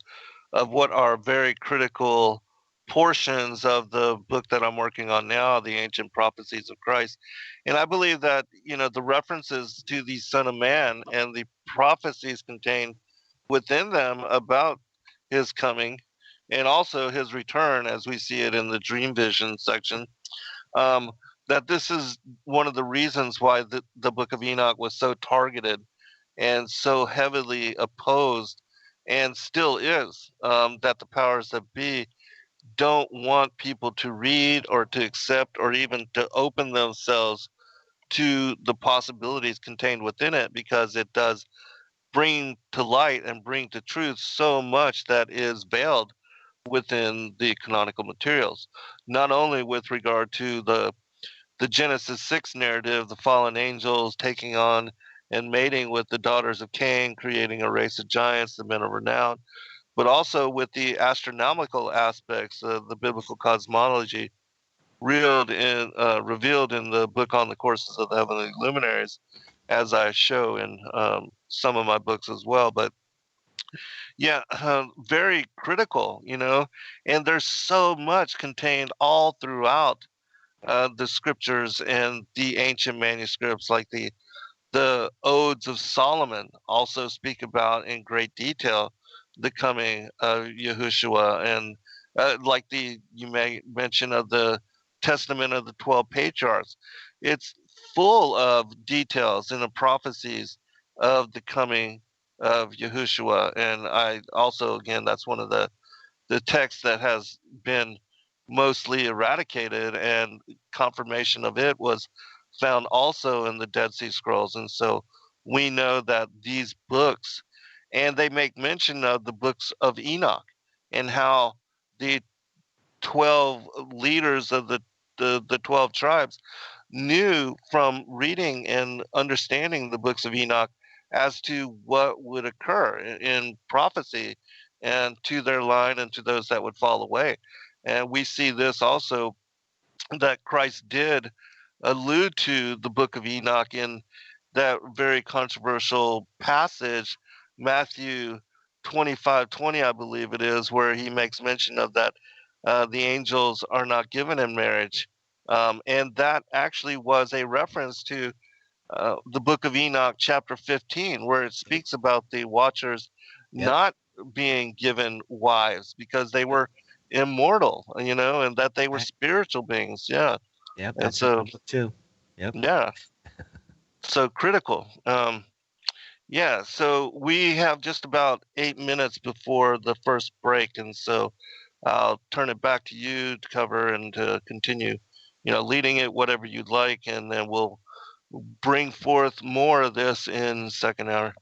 of what are very critical portions of the book that I'm working on now, the Ancient Prophecies of Christ. And I believe that, the references to the Son of Man and the prophecies contained within them about his coming and also his return, as we see it in the dream vision section, that this is one of the reasons why the book of Enoch was so targeted and so heavily opposed and still is, that the powers that be don't want people to read or to accept or even to open themselves to the possibilities contained within it, because it does bring to light and bring to truth so much that is veiled within the canonical materials, not only with regard to the Genesis 6 narrative, the fallen angels taking on and mating with the daughters of Cain, creating a race of giants, the men of renown, but also with the astronomical aspects of the biblical cosmology revealed in the book on the courses of the heavenly luminaries, as I show in some of my books as well. But yeah, very critical, and there's so much contained all throughout the scriptures and the ancient manuscripts, like the Odes of Solomon also speak about in great detail the coming of Yahushua, and like you may mention of the Testament of the 12 Patriarchs. It's full of details and the prophecies of the coming of Yahushua. And I also, again, that's one of the texts that has been mostly eradicated, and confirmation of it was found also in the Dead Sea Scrolls. And so we know that these books, and they make mention of the books of Enoch, and how the 12 leaders of the 12 tribes knew from reading and understanding the books of Enoch as to what would occur in prophecy, and to their line and to those that would fall away. And we see this also, that Christ did allude to the book of Enoch in that very controversial passage, Matthew 25:20, I believe it is, where he makes mention of that the angels are not given in marriage. And that actually was a reference to the book of Enoch, chapter 15, where it speaks about the watchers not being given wives because they were immortal, and that they were spiritual beings. Yeah. Yep, And that's so, too. Yep. yeah, so critical. Yeah, so we have just about 8 minutes before the first break, and so I'll turn it back to you to cover and to continue, leading it, whatever you'd like, and then we'll bring forth more of this in second hour.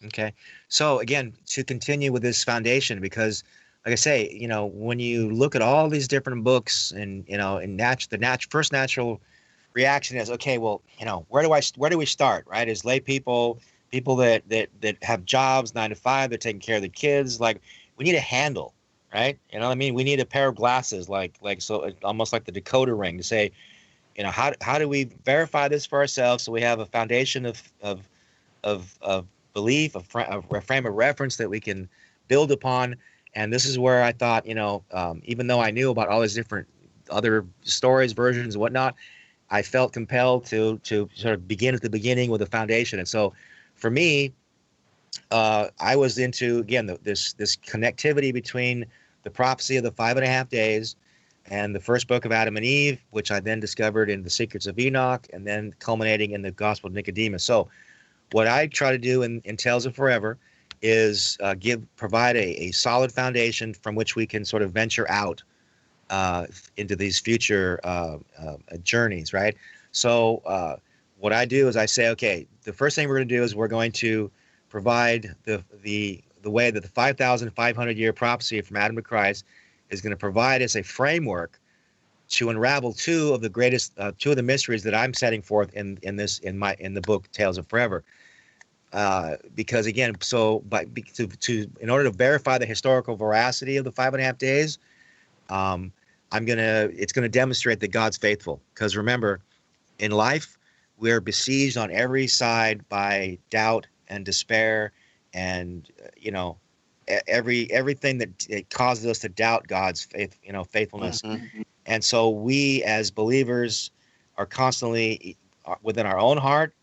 Okay. So again, to continue with this foundation, because like I say, when you look at all these different books, and first natural reaction is, okay, well, where do we start, right? As lay people that have jobs 9 to 5, they're taking care of the kids, like we need a handle, right? We need a pair of glasses, so almost like the decoder ring, to say, how do we verify this for ourselves, so we have a foundation of belief, a frame of reference that we can build upon. And this is where I thought, even though I knew about all these different other stories, versions, and whatnot, I felt compelled to sort of begin at the beginning with a foundation. And so for me, I was into, again, this connectivity between the prophecy of the 5.5 days and the first book of Adam and Eve, which I then discovered in the Secrets of Enoch, and then culminating in the Gospel of Nicodemus. So what I try to do in Tales of Forever is provide a solid foundation from which we can sort of venture out into these future journeys, right? So what I do is I say, okay, the first thing we're going to do is we're going to provide the way that the 5,500 year prophecy from Adam to Christ is going to provide us a framework to unravel two of the mysteries that I'm setting forth in the book Tales of Forever. Because again, in order to verify the historical veracity of the 5.5 days, it's gonna demonstrate that God's faithful. Because remember, in life, we're besieged on every side by doubt and despair, and everything that it causes us to doubt God's faithfulness. Mm-hmm. And so we as believers are constantly within our own heart,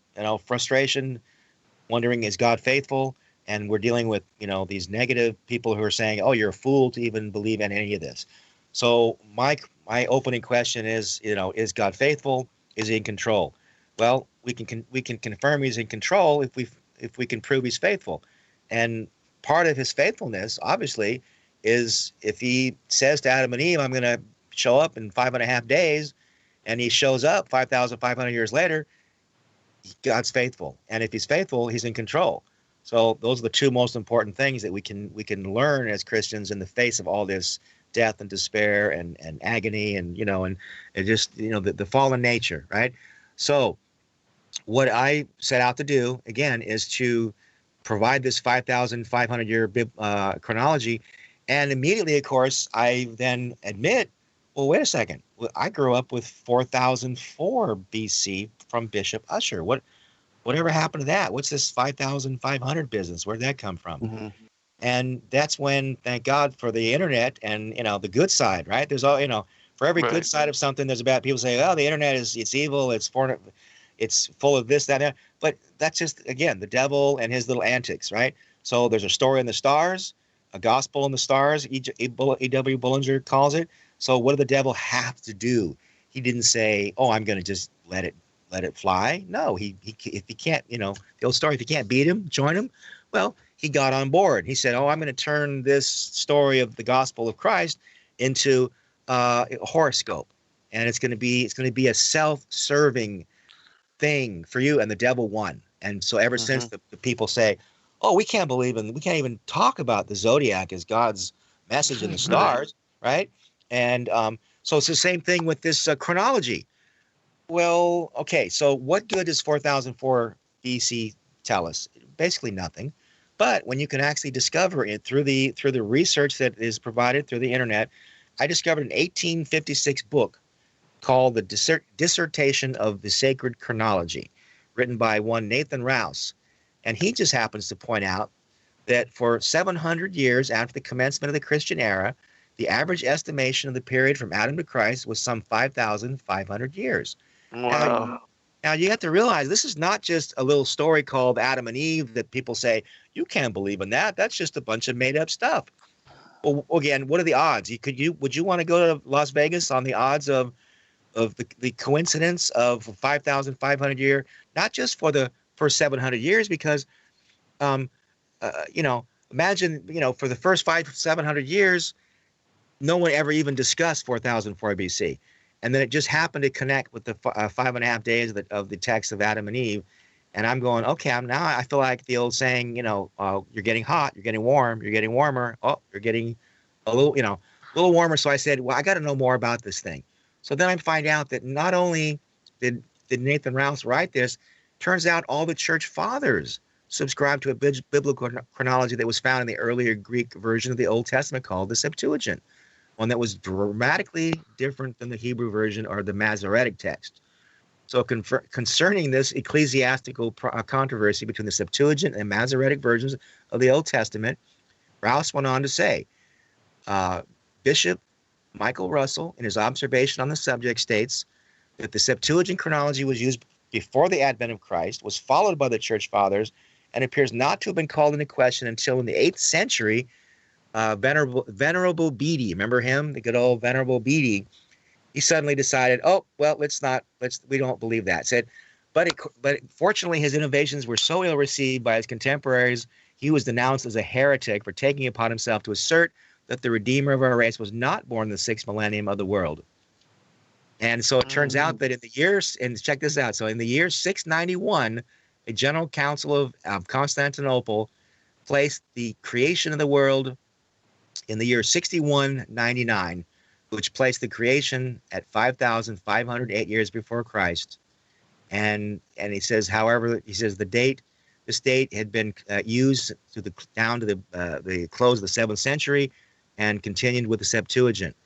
frustration, wondering, is God faithful? And we're dealing with, these negative people who are saying, oh, you're a fool to even believe in any of this. So my opening question is, is God faithful? Is he in control? Well, we can confirm he's in control if we can prove he's faithful. And part of his faithfulness, obviously, is if he says to Adam and Eve, I'm going to show up in 5.5 days, and he shows up 5,500 years later, God's faithful, and if He's faithful, He's in control. So those are the two most important things that we can learn as Christians in the face of all this death and despair and agony and and just the fallen nature, right? So what I set out to do again is to provide this 5,500 year chronology, and immediately, of course, I then admit, well, wait a second, I grew up with 4004 BC from Bishop Ussher. Whatever happened to that? What's this 5,500 business? Where'd that come from? Mm-hmm. And that's when, thank God for the internet and the good side, right? There's all for every Right. good side of something, there's a bad. People say, oh, the internet it's evil, it's full of this, that, and that. But that's just again the devil and his little antics, right? So there's a story in the stars, a gospel in the stars. E.W. Bullinger calls it. So what did the devil have to do? He didn't say, oh, I'm going to just let it fly. No, he if he can't, the old story, if you can't beat him, join him. Well, he got on board. He said, oh, I'm going to turn this story of the gospel of Christ into a horoscope, and it's going to be a self-serving thing for you. And the devil won. And so ever since the people say, oh, we can't even talk about the zodiac as God's message in the stars, right? And so it's the same thing with this chronology. Well, okay, so what good does 4004 BC tell us? Basically nothing. But when you can actually discover it through the research that is provided through the internet, I discovered an 1856 book called The Dissertation of the Sacred Chronology, written by one Nathan Rouse. And he just happens to point out that for 700 years after the commencement of the Christian era, the average estimation of the period from Adam to Christ was some 5,500 years. Wow. Now you have to realize this is not just a little story called Adam and Eve that people say, you can't believe in that. That's just a bunch of made up stuff. Well, again, what are the odds? Would you want to go to Las Vegas on the odds of the coincidence of 5,500 year, not just for the first 700 years, because imagine, for the first 700 years, no one ever even discussed 4004 BC. And then it just happened to connect with the 5.5 days of the text of Adam and Eve. And I'm going, okay, now I feel like the old saying, you're getting hot, you're getting warm, you're getting warmer. Oh, you're getting a little warmer. So I said, well, I got to know more about this thing. So then I find out that not only did Nathan Rouse write this, turns out all the church fathers subscribed to a biblical chronology that was found in the earlier Greek version of the Old Testament called the Septuagint, one that was dramatically different than the Hebrew version or the Masoretic text. So concerning this ecclesiastical controversy between the Septuagint and Masoretic versions of the Old Testament, Rouse went on to say, Bishop Michael Russell, in his observation on the subject, states that the Septuagint chronology was used before the advent of Christ, was followed by the church fathers, and appears not to have been called into question until in the 8th century. Venerable Bede, remember him, the good old Venerable Bede? He suddenly decided, oh well, we don't believe that. Said, but fortunately, his innovations were so ill received by his contemporaries, he was denounced as a heretic for taking upon himself to assert that the Redeemer of our race was not born in the 6th millennium of the world. And so it turns out that in the years, and check this out, so in the year 691, a general council of Constantinople placed the creation of the world in the year 6199, which placed the creation at 5,508 years before Christ. And he says, however, this date had been used down to the close of the 7th century and continued with the Septuagint.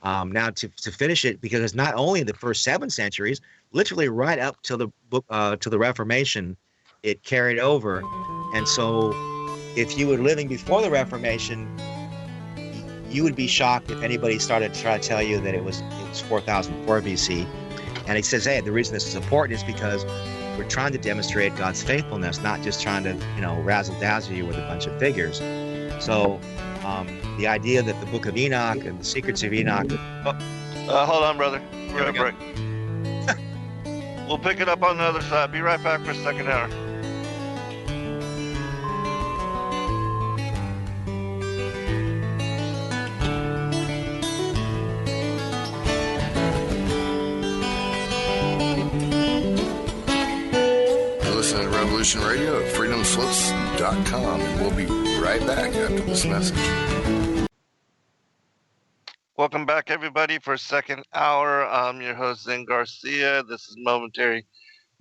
Now to finish it, because it's not only the first 7 centuries, literally right up to the book to the Reformation, it carried over. And so if you were living before the Reformation, you would be shocked if anybody started to try to tell you that it was 4004 BC. And he says, hey, the reason this is important is because we're trying to demonstrate God's faithfulness, not just trying to, razzle dazzle you with a bunch of figures. So the idea that the Book of Enoch and the secrets of Enoch. Hold on, brother. We're at a break. We'll pick it up on the other side. Be right back for a second hour. Revolution Radio at freedomslips.com, and we'll be right back after this message. Welcome back, everybody, for second hour. I'm your host, Zen Garcia. This is Momentary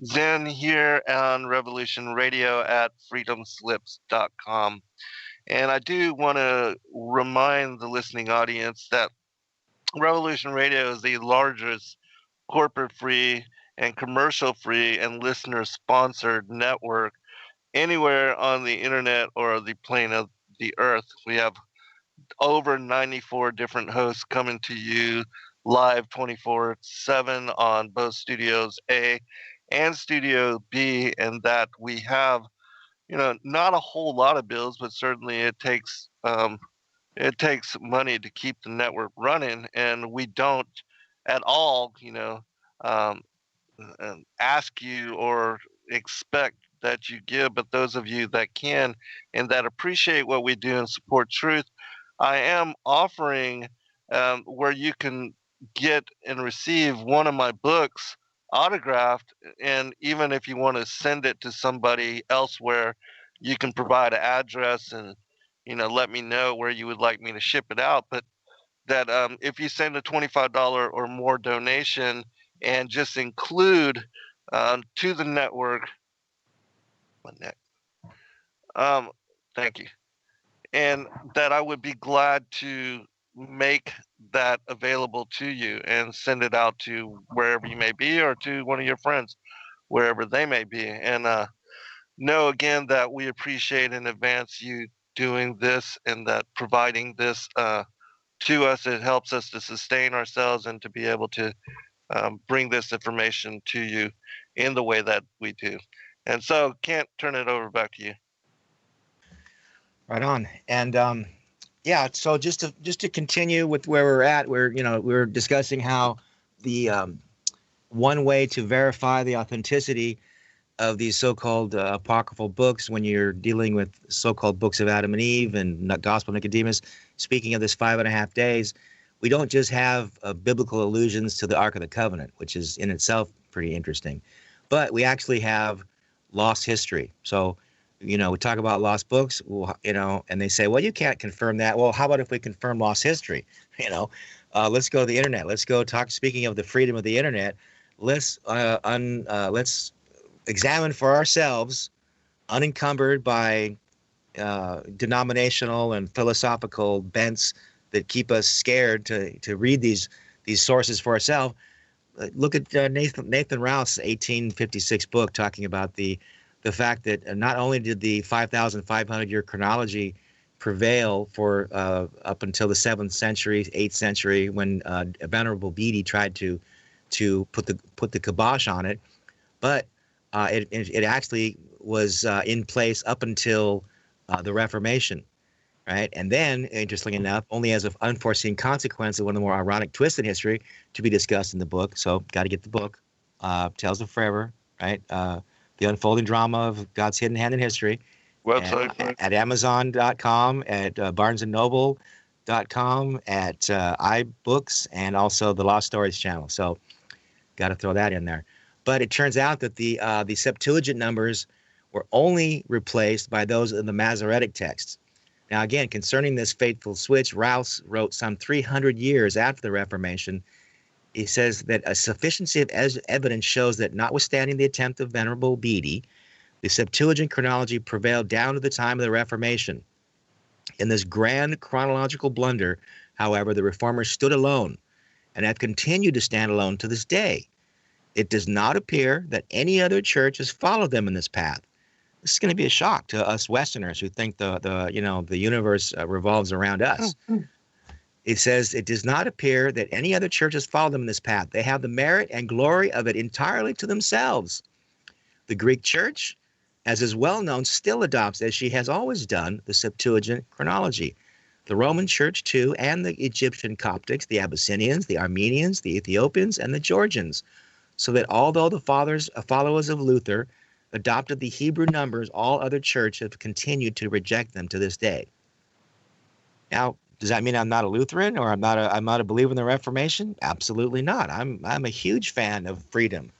Zen here on Revolution Radio at freedomslips.com. And I do want to remind the listening audience that Revolution Radio is the largest corporate-free and commercial-free and listener-sponsored network anywhere on the internet or the plane of the earth. We have over 94 different hosts coming to you live 24/7 on both Studios A and Studio B, and that we have, not a whole lot of bills, but certainly it takes money to keep the network running, and we don't at all, um, ask you or expect that you give, but those of you that can and that appreciate what we do and support truth, I am offering where you can get and receive one of my books autographed, and even if you want to send it to somebody elsewhere, you can provide an address and let me know where you would like me to ship it out. But that if you send a $25 or more donation and just include to the network, thank you, and that I would be glad to make that available to you and send it out to wherever you may be, or to one of your friends wherever they may be. And know again that we appreciate in advance you doing this, and that providing this to us. It helps us to sustain ourselves and to be able to bring this information to you in the way that we do. And so, can't turn it over back to you. Right on. And yeah, so just to continue with where we're at, we're discussing how the one way to verify the authenticity of these so-called apocryphal books, when you're dealing with so-called books of Adam and Eve and Gospel of Nicodemus, speaking of this 5.5 days, we don't just have biblical allusions to the Ark of the Covenant, which is in itself pretty interesting, but we actually have lost history. So, we talk about lost books, and they say, well, you can't confirm that. Well, how about if we confirm lost history? Let's go to the internet. Let's go talk. Speaking of the freedom of the internet, let's examine for ourselves, unencumbered by denominational and philosophical bents that keep us scared to read these sources for ourselves. Look at Nathan Rouse's 1856 book, talking about the fact that not only did the 5,500 year chronology prevail for up until the 7th century, 8th century, when Venerable Bede tried to put the kibosh on it, but it actually was in place up until the Reformation, right? And then, interestingly enough, only as an unforeseen consequence of one of the more ironic twists in history to be discussed in the book. So, got to get the book, Tales of Forever, right? The Unfolding Drama of God's Hidden Hand in History. Website at Amazon.com, at BarnesandNoble.com, at iBooks, and also the Lost Stories channel. So, got to throw that in there. But it turns out that the Septuagint numbers were only replaced by those in the Masoretic texts. Now, again, concerning this fateful switch, Rouse wrote some 300 years after the Reformation. He says that a sufficiency of evidence shows that, notwithstanding the attempt of Venerable Bede, the Septuagint chronology prevailed down to the time of the Reformation. In this grand chronological blunder, however, the Reformers stood alone and have continued to stand alone to this day. It does not appear that any other church has followed them in this path. This is going to be a shock to us Westerners who think the universe revolves around us. It says it does not appear that any other church has followed them in this path. They have the merit and glory of it entirely to themselves. The Greek church, as is well known, still adopts, as she has always done, the Septuagint chronology. The Roman church, too, and the Egyptian Coptics, the Abyssinians, the Armenians, the Ethiopians, and the Georgians. So that although the followers of Luther adopted the Hebrew numbers, all other churches have continued to reject them to this day. Now, does that mean I'm not a Lutheran, or I'm not a believer in the Reformation? Absolutely not. I'm a huge fan of freedom.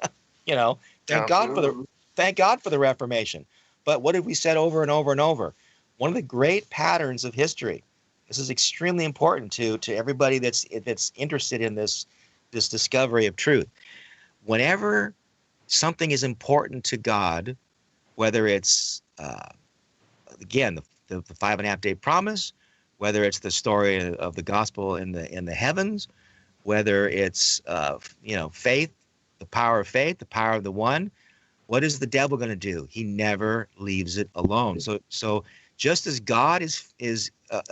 Thank God for the Thank God for the Reformation. But what have we said over and over and over? One of the great patterns of history. This is extremely important to everybody that's interested in this discovery of truth. Whenever something is important to God, whether it's again the 5.5 day promise, whether it's the story of the gospel in the heavens, whether it's faith, the power of faith, the power of the one, what is the devil going to do? He never leaves it alone. So just as God is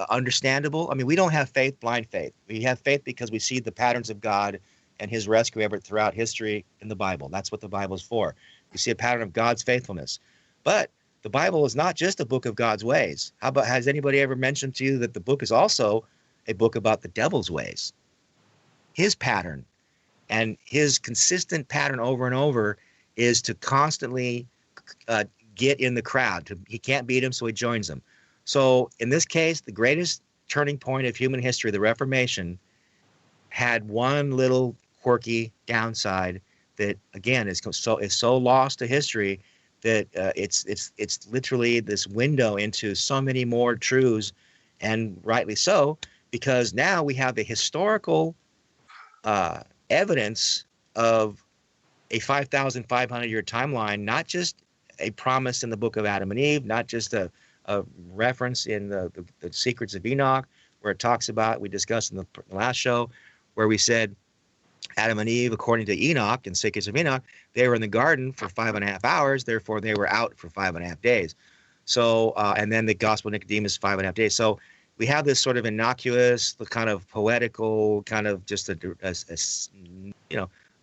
understandable, I mean, we don't have faith, blind faith. We have faith because we see the patterns of God and his rescue effort throughout history in the Bible. That's what the Bible is for. We see a pattern of God's faithfulness. But the Bible is not just a book of God's ways. How about, has anybody ever mentioned to you that the book is also a book about the devil's ways? His pattern, and his consistent pattern over and over is to constantly get in the crowd. He can't beat him, so he joins them. So in this case, the greatest turning point of human history, the Reformation, had one little quirky downside that, again, is so lost to history that it's literally this window into so many more truths, and rightly so, because now we have the historical evidence of a 5,500 year timeline, not just a promise in the book of Adam and Eve, not just a reference in the Secrets of Enoch, where it talks about, we discussed in the last show, where we said Adam and Eve, according to Enoch and Secrets of Enoch, they were in the garden for 5.5 hours, therefore they were out for 5.5 days. So, and then the Gospel of Nicodemus, 5.5 days. So we have this sort of innocuous, the kind of poetical, kind of just it's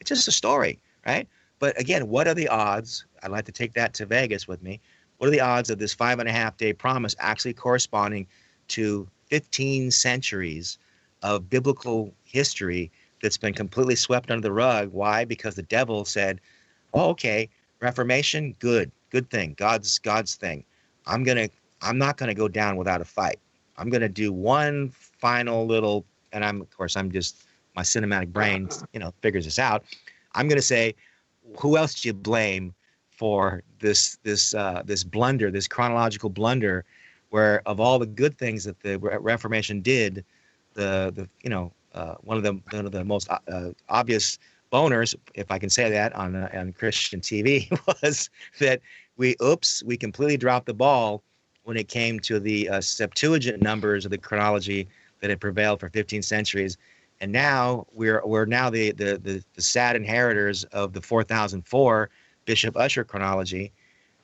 just a story, right? But again, what are the odds? I'd like to take that to Vegas with me. What are the odds of this 5.5 day promise actually corresponding to 15 centuries of biblical history that's been completely swept under the rug? Why? Because the devil said, "Oh, okay, Reformation, good thing, God's thing. I'm not gonna go down without a fight. I'm gonna do one final little," and I'm just, my cinematic brain, figures this out. I'm gonna say, who else do you blame for this blunder, this chronological blunder, where of all the good things that the Reformation did, one of the most obvious boners, if I can say that, on Christian TV was that we completely dropped the ball when it came to the Septuagint numbers of the chronology that had prevailed for 15 centuries. And now we're now the sad inheritors of the 4004 Bishop Ussher chronology,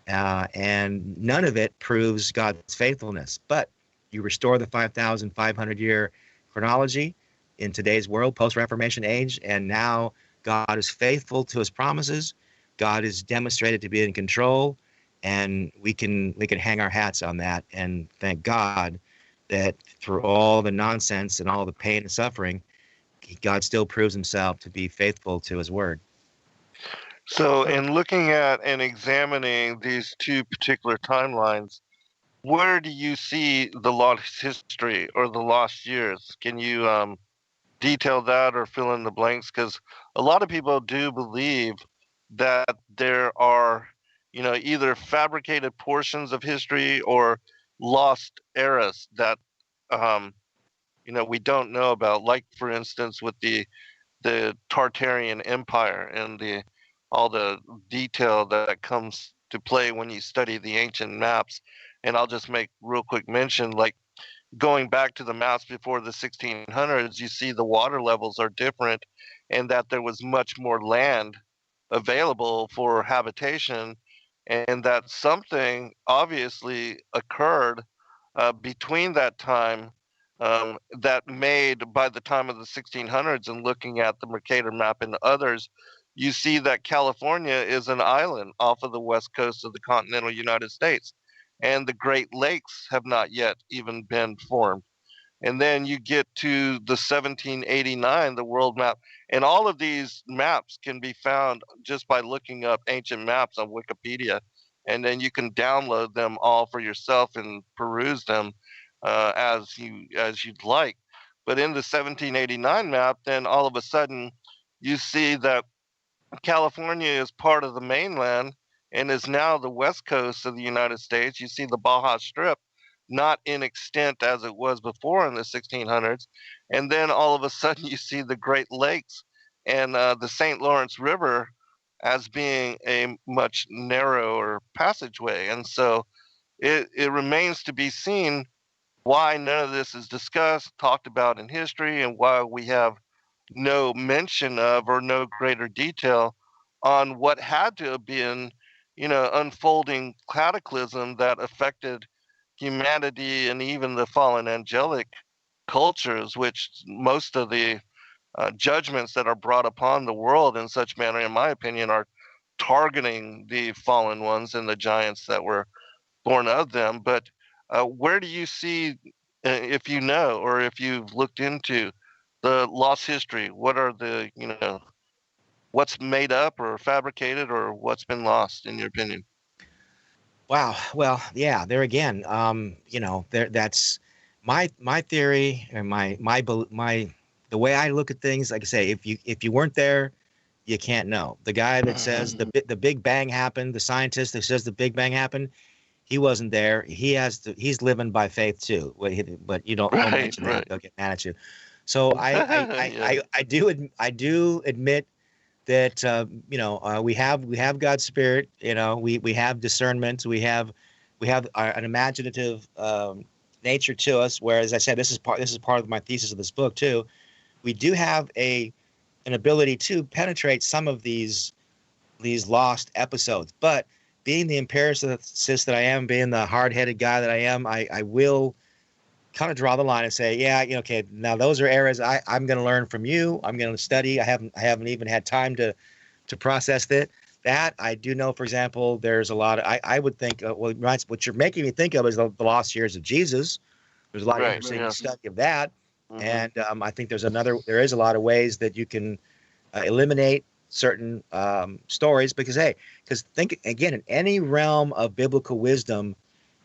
and none of it proves God's faithfulness. But you restore the 5,500 year chronology in today's world, post-Reformation age, and now God is faithful to his promises. God is demonstrated to be in control, and we can hang our hats on that and thank God that through all the nonsense and all the pain and suffering, God still proves himself to be faithful to his word. So in looking at and examining these two particular timelines, where do you see the lost history or the lost years? Can you detail that or fill in the blanks? Because a lot of people do believe that there are, either fabricated portions of history or lost eras that, we don't know about. Like, for instance, with the Tartarian Empire and all the detail that comes to play when you study the ancient maps. And I'll just make real quick mention, like, going back to the maps before the 1600s, you see the water levels are different, and that there was much more land available for habitation, and that something obviously occurred between that time, that made, by the time of the 1600s, and looking at the Mercator map and others, you see that California is an island off of the west coast of the continental United States, and the Great Lakes have not yet even been formed. And then you get to the 1789, the world map, and all of these maps can be found just by looking up ancient maps on Wikipedia, and then you can download them all for yourself and peruse them as you'd like. But in the 1789 map, then all of a sudden you see that California is part of the mainland, and is now the west coast of the United States. You see the Baja Strip, not in extent as it was before in the 1600s. And then all of a sudden, you see the Great Lakes and the St. Lawrence River as being a much narrower passageway. And so it remains to be seen why none of this is discussed, talked about in history, and why we have no mention of or no greater detail on what had to have been, unfolding cataclysm that affected humanity and even the fallen angelic cultures, which most of the judgments that are brought upon the world in such manner, in my opinion, are targeting the fallen ones and the giants that were born of them. But where do you see, if you know, or if you've looked into the lost history, what are the, what's made up or fabricated or what's been lost, in your opinion? Wow. Well, yeah, there again, that's my theory and my the way I look at things. Like I say, if you weren't there, you can't know. The guy that says the Big Bang happened, the scientist that says the Big Bang happened, he wasn't there. He's living by faith too. But you don't mention that, he'll get mad at you. So Yeah. I do admit that we have God's spirit. We have discernment. We have an imaginative nature to us. Where, as I said, this is part of my thesis of this book too. We do have an ability to penetrate some of these lost episodes. But being the empiricist that I am, being the hard-headed guy that I am, I will kind of draw the line and say, yeah, okay, now those are areas I'm going to learn from you. I'm going to study. I haven't even had time to process that. I do know, for example, there's a lot of, I would think, what you're making me think of is the lost years of Jesus. There's a lot of interesting study of that. And I think there is a lot of ways that you can eliminate certain stories because think again, in any realm of biblical wisdom,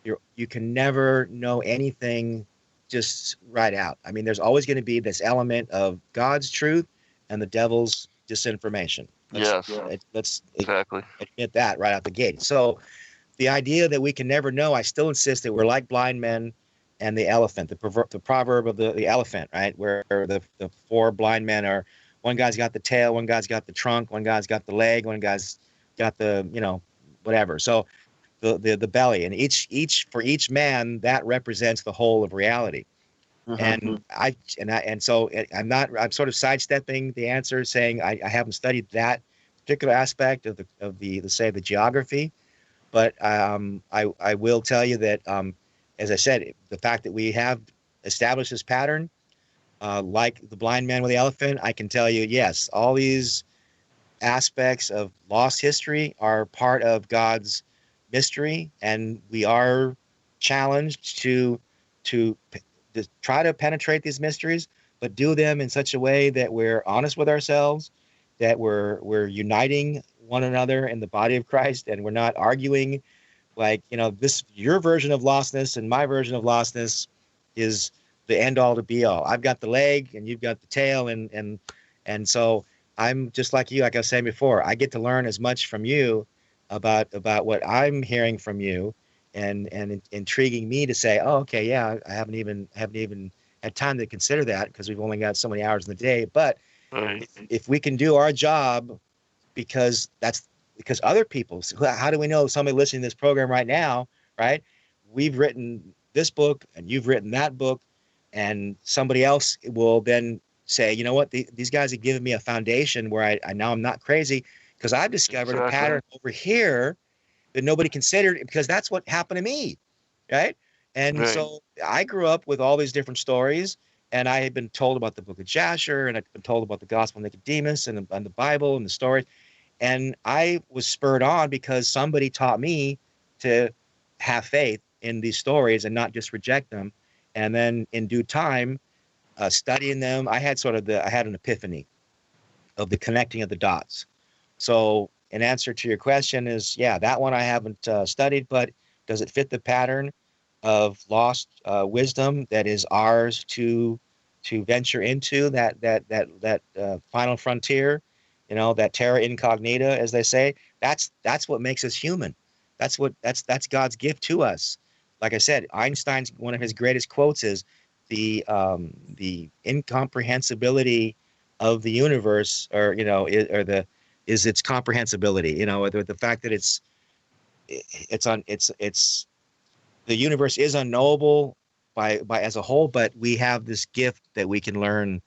you can never know anything just right out. I mean, there's always going to be this element of God's truth and the devil's disinformation. Let's exactly admit that right out the gate. So the idea that we can never know, I still insist that we're like blind men and the elephant, the proverb of the elephant, right? Where the four blind men are, one guy's got the tail, one guy's got the trunk, one guy's got the leg, one guy's got the, whatever. So the belly, and each man that represents the whole of reality. And I'm sort of sidestepping the answer, saying I haven't studied that particular aspect of the geography, but I will tell you that as I said, the fact that we have established this pattern, like the blind man with the elephant, I can tell you, yes, all these aspects of lost history are part of God's mystery, and we are challenged to try to penetrate these mysteries, but do them in such a way that we're honest with ourselves, that we're uniting one another in the body of Christ, and we're not arguing like, this, your version of lostness and my version of lostness is the end all to be all. I've got the leg and you've got the tail, and so I'm just like you, like I was saying before, I get to learn as much from you about what I'm hearing from you, and intriguing me to say, oh, okay, yeah, I haven't even had time to consider that because we've only got so many hours in the day. But if we can do our job, because other people, how do we know somebody listening to this program right now, right? We've written this book and you've written that book, and somebody else will then say, you know what, these guys have given me a foundation where I now I'm not crazy because I've discovered a pattern over here that nobody considered, because that's what happened to me, right? And so I grew up with all these different stories, and I had been told about the book of Jasher, and I'd been told about the Gospel of Nicodemus and the Bible and the stories. And I was spurred on because somebody taught me to have faith in these stories and not just reject them. And then in due time, studying them, I had an epiphany of the connecting of the dots. So in answer to your question is, yeah, that one I haven't studied, but does it fit the pattern of lost wisdom that is ours to venture into that final frontier? you know, that terra incognita, as they say. That's what makes us human. That's God's gift to us. Like I said, Einstein's one of his greatest quotes is the incomprehensibility of the universe, or you know, is its comprehensibility. You know, the fact that it's the universe is unknowable by as a whole, but we have this gift that we can learn.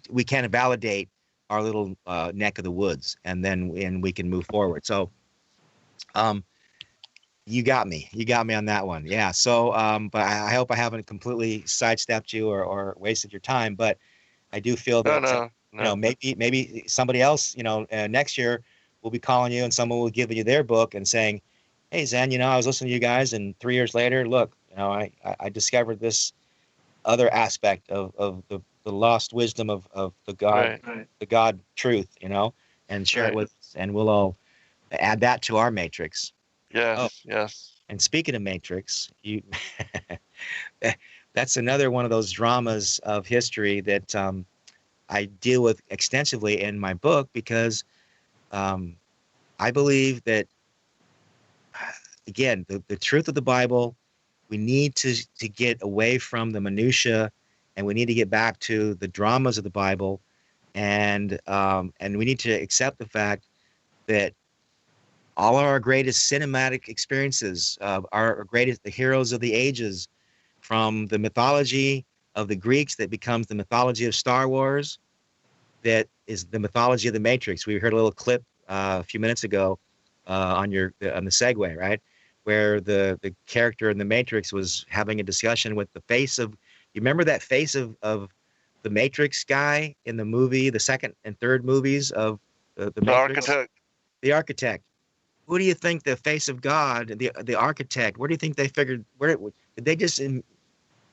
We can validate our little neck of the woods, and we can move forward. So, you got me. You got me on that one. Yeah. So, but I hope I haven't completely sidestepped you or wasted your time. But I do feel No, that no, you know, no. maybe somebody else, you know, next year will be calling you, and someone will give you their book and saying, "Hey, Zen, you know, I was listening to you guys, and 3 years later, look, you know, I discovered this other aspect of the lost wisdom of Right, the God truth, you know, and share it right. with us, and we'll all add that to our matrix." Oh, Yes, yes. and speaking of matrix, you that's another one of those dramas of history that I deal with extensively in my book, because um, I believe that, again, the truth of the Bible, we need to get away from the minutia, and we need to get back to the dramas of the Bible, and we need to accept the fact that all our greatest cinematic experiences, our greatest, the heroes of the ages, from the mythology of the Greeks that becomes the mythology of Star Wars, that is the mythology of the Matrix. We heard a little clip a few minutes ago on the segue, right, where the character in the Matrix was having a discussion with the face of. You remember that face of the Matrix guy in the movie, the second and third movies of the The Matrix, architect. the architect. Who do you think the face of God, the architect? Where do you think they figured? Where did they just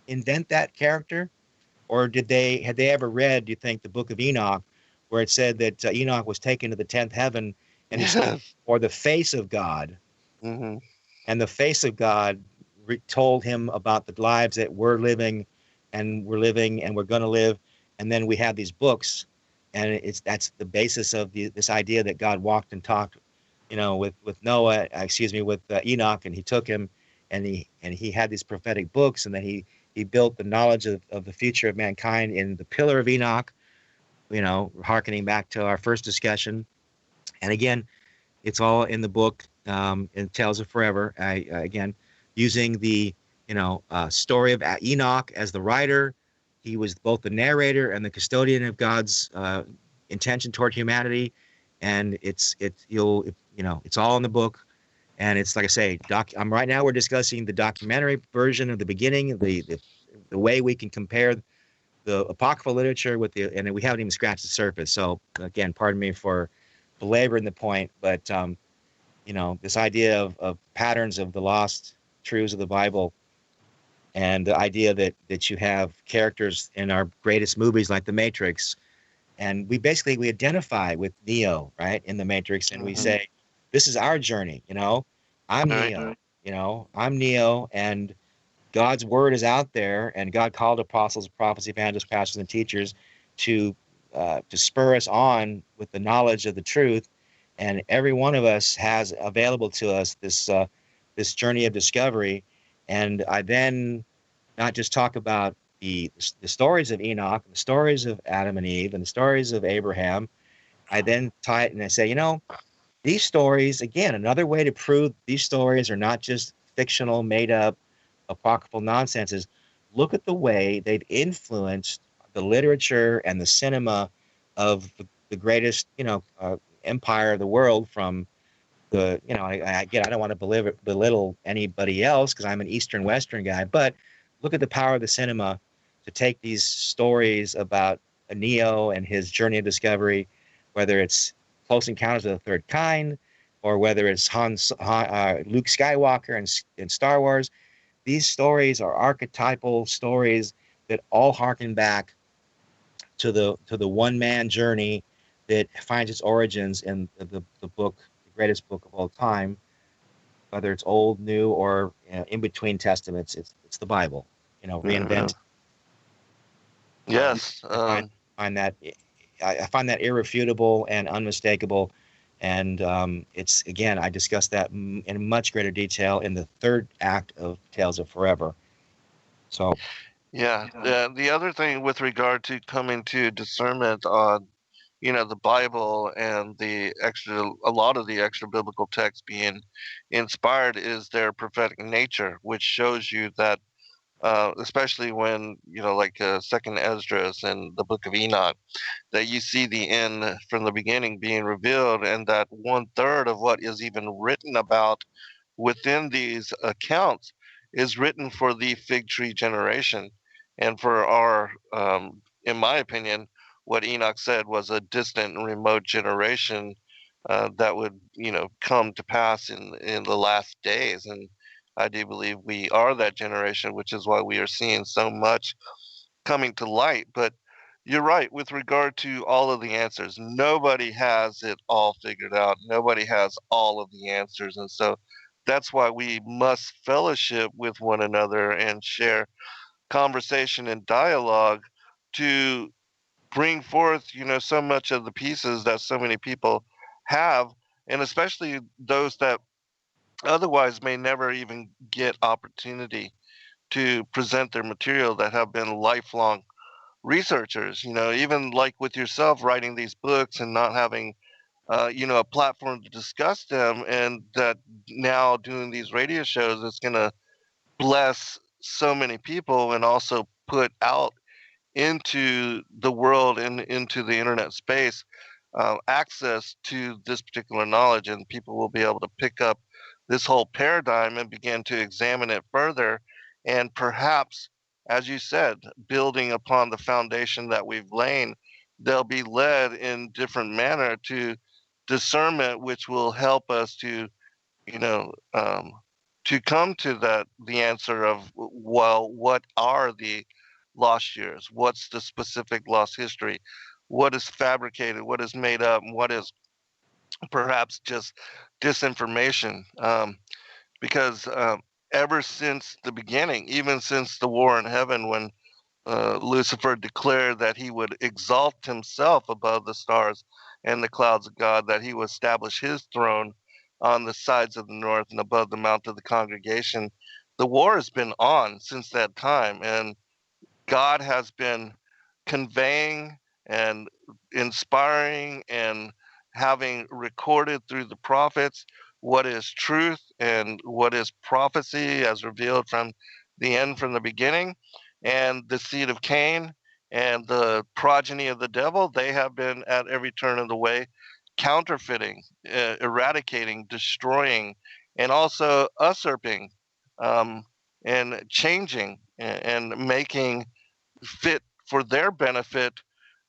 invent that character, or had they ever read? Do you think the Book of Enoch, where it said that Enoch was taken to the 10th heaven, and he said, Yes. or the face of God, Hmm. and the face of God told him about the lives that we're living, and we're going to live, and then we have these books, and that's the basis of this idea that God walked and talked, you know, with Noah, excuse me, with Enoch, and he took him, and he had these prophetic books, and then he built the knowledge of the future of mankind in the Pillar of Enoch, you know, hearkening back to our first discussion. And again, it's all in the book, in Tales of Forever. Again, using the, you know, story of Enoch as the writer. He was both the narrator and the custodian of God's intention toward humanity, and you know, it's all in the book. And it's like I say, I'm right now we're discussing the documentary version of the beginning, the way we can compare the apocryphal literature with and we haven't even scratched the surface. So again, pardon me for belaboring the point, but you know, this idea of patterns of the lost truths of the Bible, and the idea that you have characters in our greatest movies like The Matrix, and we identify with Neo, right, in The Matrix, and we Hmm. say, this is our journey, you know. I'm Right. Neo, you know, I'm Neo, and God's word is out there, and God called apostles, prophets, evangelists, pastors, and teachers to spur us on with the knowledge of the truth. And every one of us has available to us this journey of discovery. And I then not just talk about the stories of Enoch, the stories of Adam and Eve, and the stories of Abraham. I then tie it and I say, you know, these stories, again, another way to prove these stories are not just fictional, made up, apocryphal nonsense is look at the way they've influenced the literature and the cinema of the greatest, you know, empire of the world, from the, you know, again, I don't want to belittle anybody else because I'm an Eastern Western guy, but look at the power of the cinema to take these stories about a Neo and his journey of discovery, whether it's Close Encounters of the Third Kind, or whether it's Luke Skywalker in Star Wars. These stories are archetypal stories that all harken back to the one man journey that finds its origins in the book, the greatest book of all time, whether it's old, new, or, you know, in between testaments. It's the Bible, you know, Hmm. reinvented. So Yes. I find that I find that irrefutable and unmistakable. And it's, again, I discussed that in much greater detail in the third act of Tales of Forever. So, Yeah. The other thing with regard to coming to discernment on, the Bible and a lot of the extra biblical texts being inspired is their prophetic nature, which shows you that, especially when, like Second Esdras and the Book of Enoch, that you see the end from the beginning being revealed, and that 1/3 of what is even written about within these accounts is written for the fig tree generation, and for our, in my opinion, what Enoch said was a distant and remote generation that would, come to pass in the last days. And I do believe we are that generation, which is why we are seeing so much coming to light. But you're right with regard to all of the answers. Nobody has it all figured out. Nobody has all of the answers. And so that's why we must fellowship with one another and share conversation and dialogue to bring forth, so much of the pieces that so many people have, and especially those that otherwise may never even get opportunity to present their material, that have been lifelong researchers, even like with yourself writing these books and not having a platform to discuss them, and that now doing these radio shows is going to bless so many people and also put out into the world and into the internet space access to this particular knowledge, and people will be able to pick up this whole paradigm and begin to examine it further, and perhaps, as you said, building upon the foundation that we've laid, they'll be led in different manner to discernment, which will help us to, you know um, to come to the answer of, well, what are the lost years? What's the specific lost history? What is fabricated? What is made up? And what is perhaps just disinformation? Because ever since the beginning, even since the war in heaven, when Lucifer declared that he would exalt himself above the stars and the clouds of God, that he would establish his throne on the sides of the north and above the mount of the congregation. The war has been on since that time, and God has been conveying and inspiring and having recorded through the prophets what is truth and what is prophecy as revealed from the end, from the beginning. And the seed of Cain and the progeny of the devil, they have been at every turn of the way counterfeiting, eradicating, destroying, and also usurping, um, and changing, and making fit for their benefit,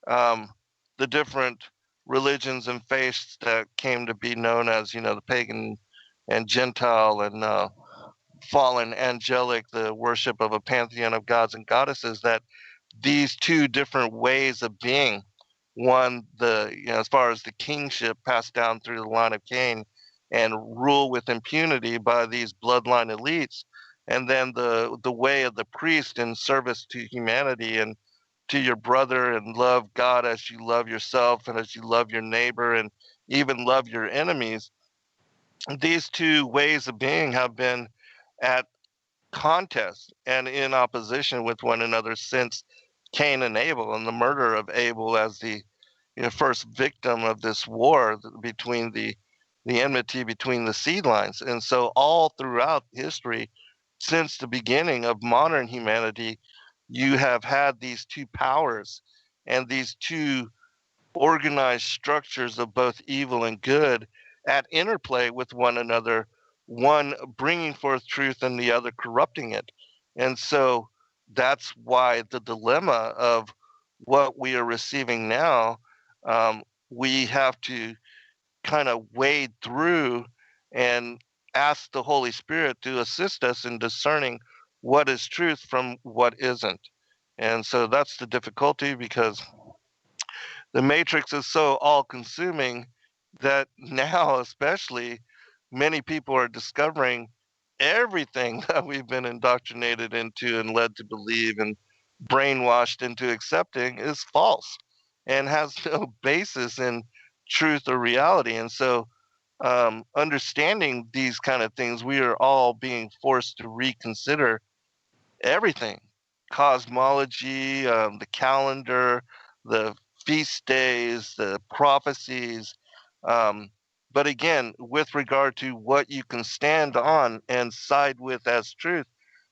um, the different religions and faiths that came to be known as, the pagan and Gentile and fallen angelic, the worship of a pantheon of gods and goddesses. That these two different ways of being, one, as far as the kingship passed down through the line of Cain and rule with impunity by these bloodline elites, and then the way of the priest in service to humanity and to your brother, and love God as you love yourself and as you love your neighbor and even love your enemies. These two ways of being have been at contest and in opposition with one another since Cain and Abel, and the murder of Abel as the first victim of this war between the enmity between the seed lines. And so all throughout history, since the beginning of modern humanity, you have had these two powers and these two organized structures of both evil and good at interplay with one another, one bringing forth truth and the other corrupting it. And so that's why the dilemma of what we are receiving now, we have to kind of wade through and ask the Holy Spirit to assist us in discerning what is truth from what isn't. And so that's the difficulty, because the matrix is so all consuming that now, especially, many people are discovering everything that we've been indoctrinated into and led to believe and brainwashed into accepting is false. and has no basis in truth or reality. And so, understanding these kind of things, we are all being forced to reconsider everything: cosmology, the calendar, the feast days, the prophecies. Um, but again, with regard to what you can stand on and side with as truth,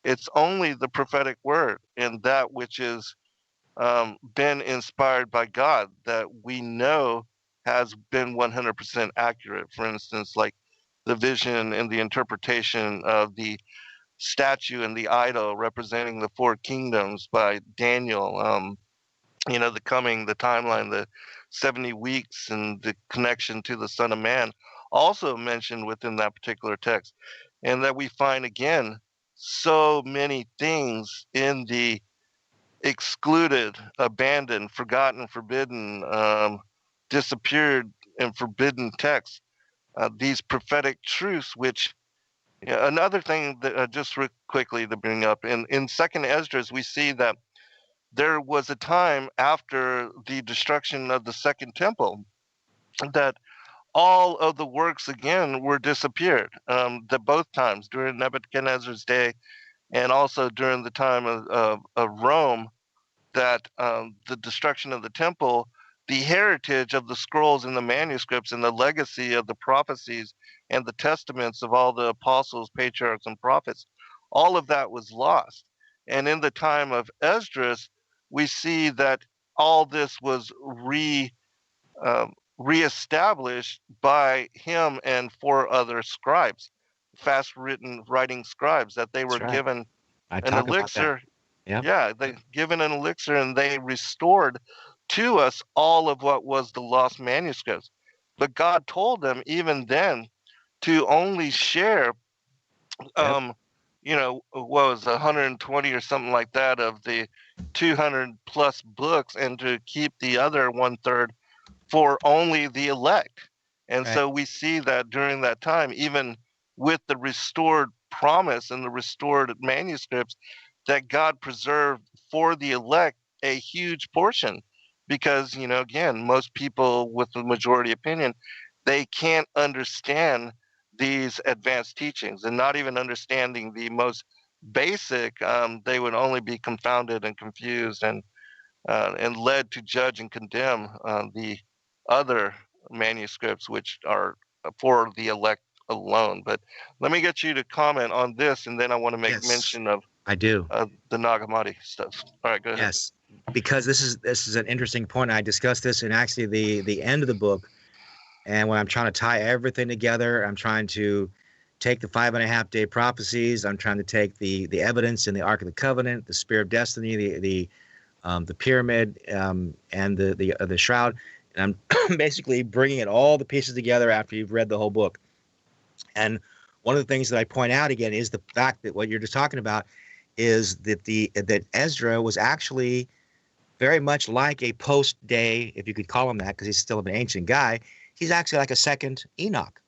it's only the prophetic word and that which is been inspired by God that we know has been 100% accurate. For instance, like the vision and the interpretation of the statue and the idol representing the four kingdoms by Daniel. The timeline, the 70 weeks, and the connection to the Son of Man, also mentioned within that particular text. And that we find again so many things in the excluded, abandoned, forgotten, forbidden, disappeared, and forbidden texts. These prophetic truths, which another thing that quickly to bring up in Second Esdras, we see that there was a time after the destruction of the Second Temple that all of the works again were disappeared. That both times during Nebuchadnezzar's day and also during the time of Rome, that the destruction of the temple, the heritage of the scrolls and the manuscripts and the legacy of the prophecies and the testaments of all the apostles, patriarchs, and prophets, all of that was lost. And in the time of Esdras, we see that all this was reestablished by him and four other scribes, fast writing scribes, that they were That's right. given I an talk about that. elixir. Yeah. Yeah, they given an elixir and they restored to us all of what was the lost manuscripts. But God told them even then to only share, Yep. what was 120 or something like that of the 200 plus books, and to keep the other one third for only the elect. And Right. so we see that during that time, even with the restored promise and the restored manuscripts, that God preserved for the elect a huge portion. Because, again, most people with the majority opinion, they can't understand these advanced teachings, and not even understanding the most basic, they would only be confounded and confused and led to judge and condemn the other manuscripts, which are for the elect alone. But let me get you to comment on this, and then I want to make Yes, mention of I do. the Nag Hammadi stuff. All right, go ahead. Yes, because this is an interesting point. I discussed this in actually the end of the book, and when I'm trying to tie everything together, I'm trying to take the 5.5 day prophecies. I'm trying to take the evidence in the Ark of the Covenant, the Spear of Destiny, the pyramid, and the shroud, and I'm basically bringing it all the pieces together after you've read the whole book. And one of the things that I point out again is the fact that what you're just talking about is that Ezra was actually very much like a post-day, if you could call him that, because he's still an ancient guy. He's actually like a second Enoch,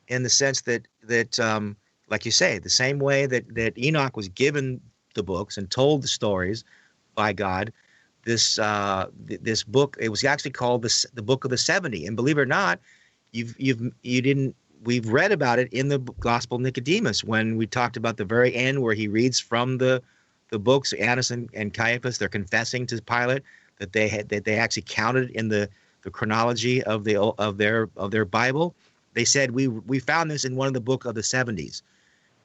in the sense that like you say, the same way that Enoch was given the books and told the stories by God, this book, it was actually called the Book of the 70. And believe it or not, we've read about it in the Gospel of Nicodemus, when we talked about the very end where he reads from the books. Annas and Caiaphas, they're confessing to Pilate that they actually counted in the chronology of their Bible. They said, we found this in one of the book of the 70s.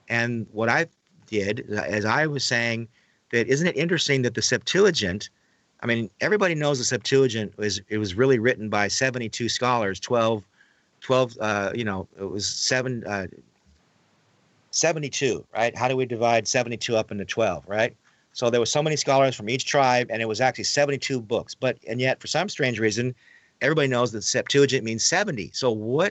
And what I did, as I was saying, that isn't it interesting that the Septuagint, I mean, everybody knows the Septuagint it was really written by 72 scholars, 12, it was 72, right? How do we divide 72 up into 12, right? So there were so many scholars from each tribe, and it was actually 72 books. And yet, for some strange reason, everybody knows that Septuagint means 70. So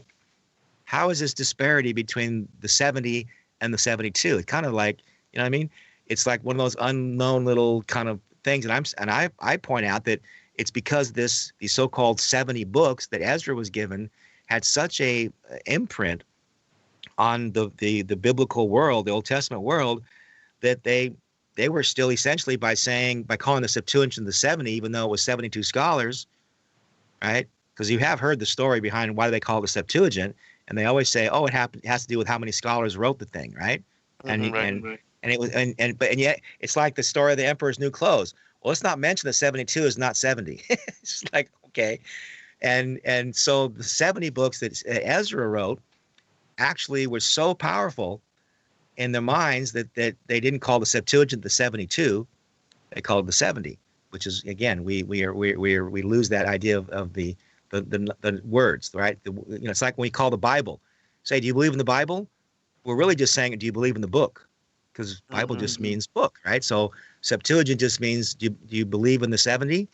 how is this disparity between the 70 and the 72? It's kind of like, you know what I mean? It's like one of those unknown little kind of things. And I point out that it's because these so-called 70 books that Ezra was given had such a imprint on the biblical world, the Old Testament world, that they they were still essentially by calling the Septuagint the 70, even though it was 72 scholars, right? Because you have heard the story behind why they call it the Septuagint, and they always say, oh, it has to do with how many scholars wrote the thing, right? And Right. and it was and yet it's like the story of the emperor's new clothes. Well, let's not mention that 72 is not 70. It's like, okay. And so the 70 books that Ezra wrote actually were so powerful in their minds that they didn't call the Septuagint the 72, they called it the 70, which is, again, we lose that idea of the words, right? It's like when we call the Bible, say, do you believe in the Bible? We're really just saying, do you believe in the book? Because Bible just means book, right? So Septuagint just means, do you believe in the 70?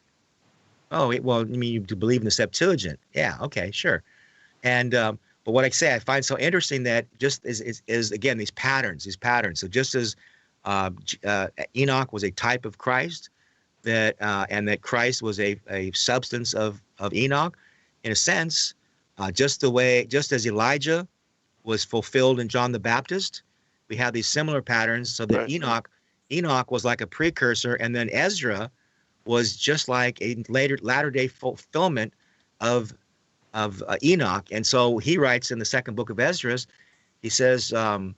Oh, well, you mean you believe in the Septuagint? Yeah, okay, sure. And but what I say, I find so interesting that just is again these patterns. So just as Enoch was a type of Christ, that and that Christ was a substance of Enoch, in a sense, just as Elijah was fulfilled in John the Baptist, we have these similar patterns. So that Enoch was like a precursor, and then Ezra was just like a latter day fulfillment of Enoch. And so he writes in the second book of Ezra, he says, the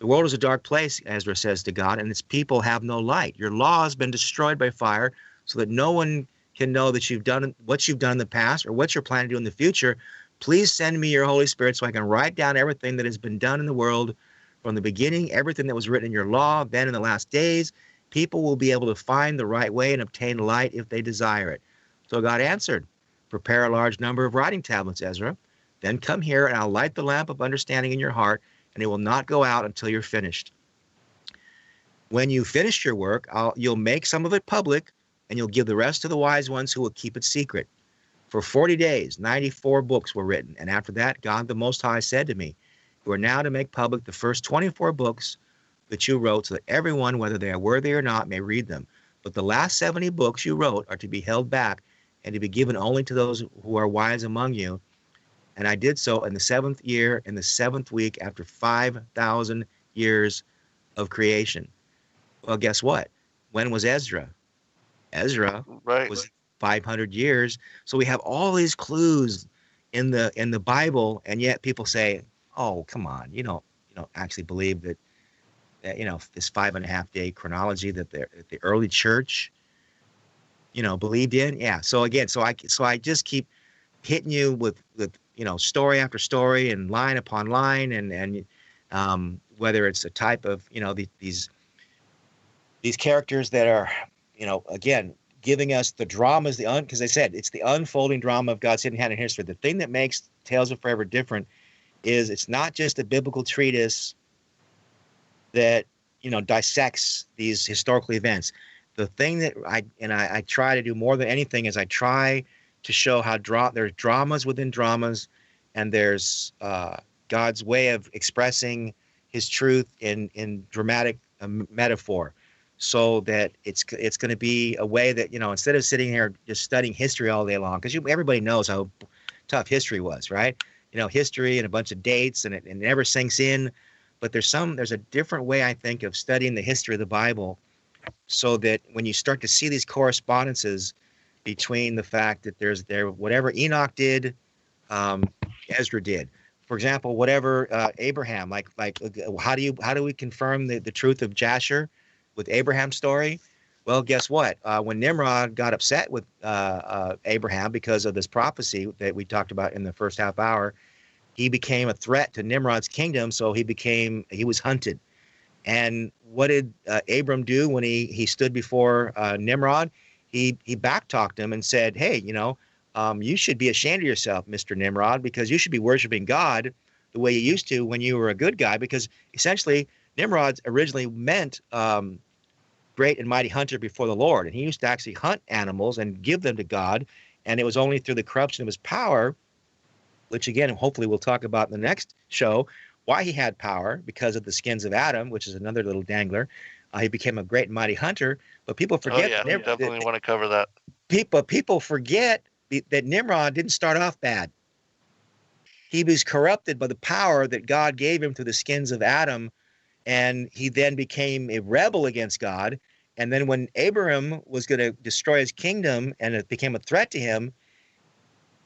world is a dark place, Ezra says to God, and its people have no light. Your law has been destroyed by fire, so that no one can know that you've done what you've done in the past or what you're planning to do in the future. Please send me your Holy Spirit so I can write down everything that has been done in the world from the beginning, everything that was written in your law. Then in the last days, people will be able to find the right way and obtain light if they desire it. So God answered, prepare a large number of writing tablets, Ezra. Then come here and I'll light the lamp of understanding in your heart, and it will not go out until you're finished. When you finish your work, you'll make some of it public, and you'll give the rest to the wise ones who will keep it secret. For 40 days, 94 books were written. And after that, God the Most High said to me, you are now to make public the first 24 books that you wrote, so that everyone, whether they are worthy or not, may read them. But the last 70 books you wrote are to be held back and to be given only to those who are wise among you. And I did so in the 7th year, in the 7th week, after 5,000 years of creation. Well, guess what? When was Ezra? Ezra was 500 years. So we have all these clues in the Bible, and yet people say, "Oh, come on, you don't actually believe that this 5.5 day chronology that the early church believed in." Yeah. So again, so I just keep hitting you with story after story and line upon line, and whether it's a type of these characters that are again giving us the dramas, because I said it's the unfolding drama of God's hidden hand in history. The thing that makes Tales of Forever different is it's not just a biblical treatise that dissects these historical events. The thing that I try to do more than anything is I try to show how there's dramas within dramas, and there's God's way of expressing his truth in dramatic metaphor, so that it's going to be a way that instead of sitting here just studying history all day long, because everybody knows how tough history was, right? History and a bunch of dates, and it never sinks in. But there's a different way, I think, of studying the history of the Bible, so that when you start to see these correspondences between the fact that whatever Enoch did, Ezra did. For example, whatever Abraham, like how do we confirm the truth of Jasher with Abraham's story? Well, guess what? When Nimrod got upset with Abraham because of this prophecy that we talked about in the first half hour, he became a threat to Nimrod's kingdom, so he was hunted. And what did Abram do when he stood before Nimrod? He backtalked him and said, "Hey, you should be ashamed of yourself, Mr. Nimrod, because you should be worshiping God the way you used to when you were a good guy." Because essentially, Nimrod originally meant great and mighty hunter before the Lord, and he used to actually hunt animals and give them to God. And it was only through the corruption of his power, which again, hopefully we'll talk about in the next show, why he had power, because of the skins of Adam, which is another little dangler. He became a great and mighty hunter, but people forget. Oh, yeah, we definitely want to cover that. People forget that Nimrod didn't start off bad. He was corrupted by the power that God gave him through the skins of Adam, and he then became a rebel against God. And then when Abraham was going to destroy his kingdom and it became a threat to him,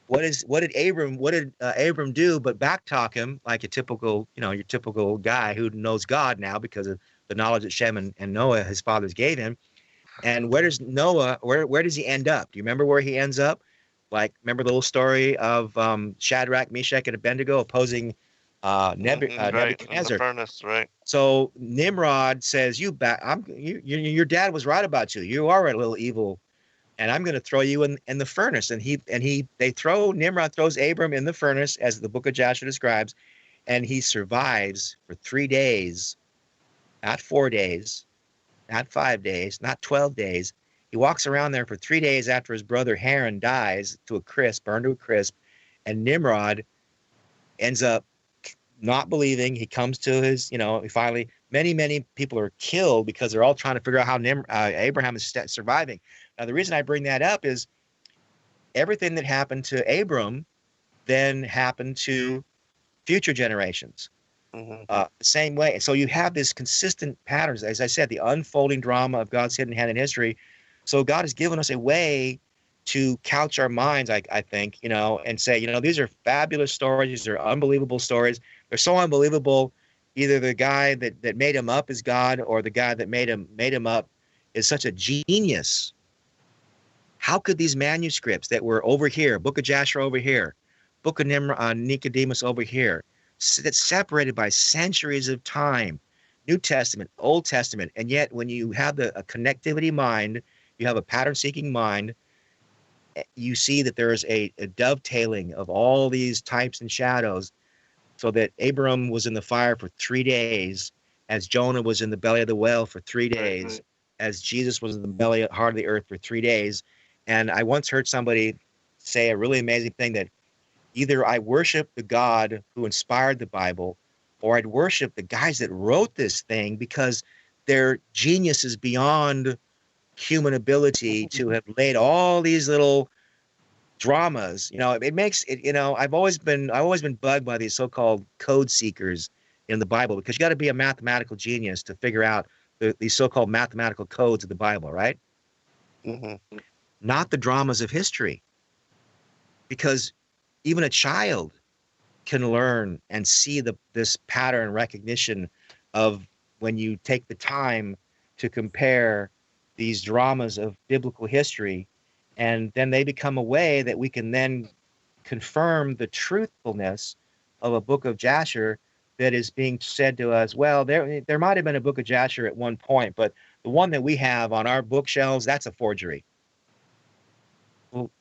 what did Abram do but backtalk him like a typical, your typical guy who knows God now because of the knowledge that Shem and Noah, his fathers, gave him. And where does Noah, where does he end up? Do you remember where he ends up? Like, remember the little story of Shadrach, Meshach, and Abednego opposing Right, in the Nebuchadnezzar? furnace, right? So Nimrod says, your dad was right about you. You are a little evil, and I'm going to throw you in the furnace. And Nimrod throws Abram in the furnace, as the book of Joshua describes, and he survives for 3 days, not 4 days, not 5 days, not 12 days. He walks around there for 3 days after his brother Haran dies burned to a crisp, and Nimrod ends up not believing. He comes to his, finally, many people are killed because they're all trying to figure out how Abraham is surviving. Now, the reason I bring that up is everything that happened to Abram then happened to future generations. The same way. So you have this consistent patterns, as I said, the unfolding drama of God's hidden hand in history. So God has given us a way to couch our minds, I think, and say, these are fabulous stories. These are unbelievable stories. They're so unbelievable. Either the guy that made him up is God, or the guy that made him up is such a genius. How could these manuscripts that were over here, Book of Jasher over here, Book of Nicodemus over here, that's separated by centuries of time, New Testament, Old Testament, and yet when you have a connectivity mind, you have a pattern-seeking mind, you see that there is a dovetailing of all these types and shadows, so that Abram was in the fire for 3 days, as Jonah was in the belly of the whale for 3 days, as Jesus was in the heart of the earth for 3 days. And I once heard somebody say a really amazing thing, that either I worship the God who inspired the Bible, or I'd worship the guys that wrote this thing, because their genius is beyond human ability to have laid all these little dramas. It makes it, I've always been bugged by these so-called code seekers in the Bible, because you got to be a mathematical genius to figure out these so-called mathematical codes of the Bible, right? Not the dramas of history, because even a child can learn and see this pattern recognition of when you take the time to compare these dramas of biblical history, and then they become a way that we can then confirm the truthfulness of a book of Jasher that is being said to us. Well, there might have been a book of Jasher at one point, but the one that we have on our bookshelves, that's a forgery. Well,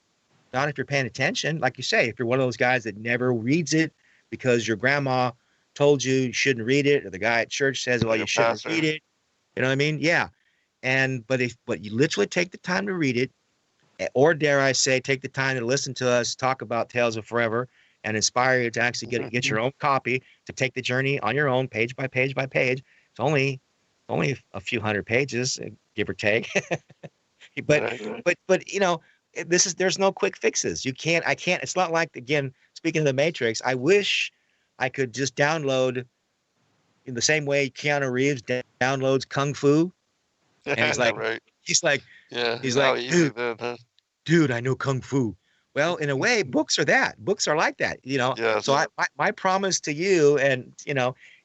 not if you're paying attention. Like you say, if you're one of those guys that never reads it because your grandma told you shouldn't read it, or the guy at church says, well, you shouldn't read it. You know what I mean? Yeah. But you literally take the time to read it, or dare I say, take the time to listen to us talk about Tales of Forever and inspire you to actually get your own copy, to take the journey on your own, page by page by page. It's only a few hundred pages, give or take. but there's no quick fixes. I can't. It's not like, again, speaking of the Matrix, I wish I could just download in the same way Keanu Reeves downloads Kung Fu. And he's like, dude, I know Kung Fu. Well, in a way, books are that. Books are like that, Yes. So my promise to you, and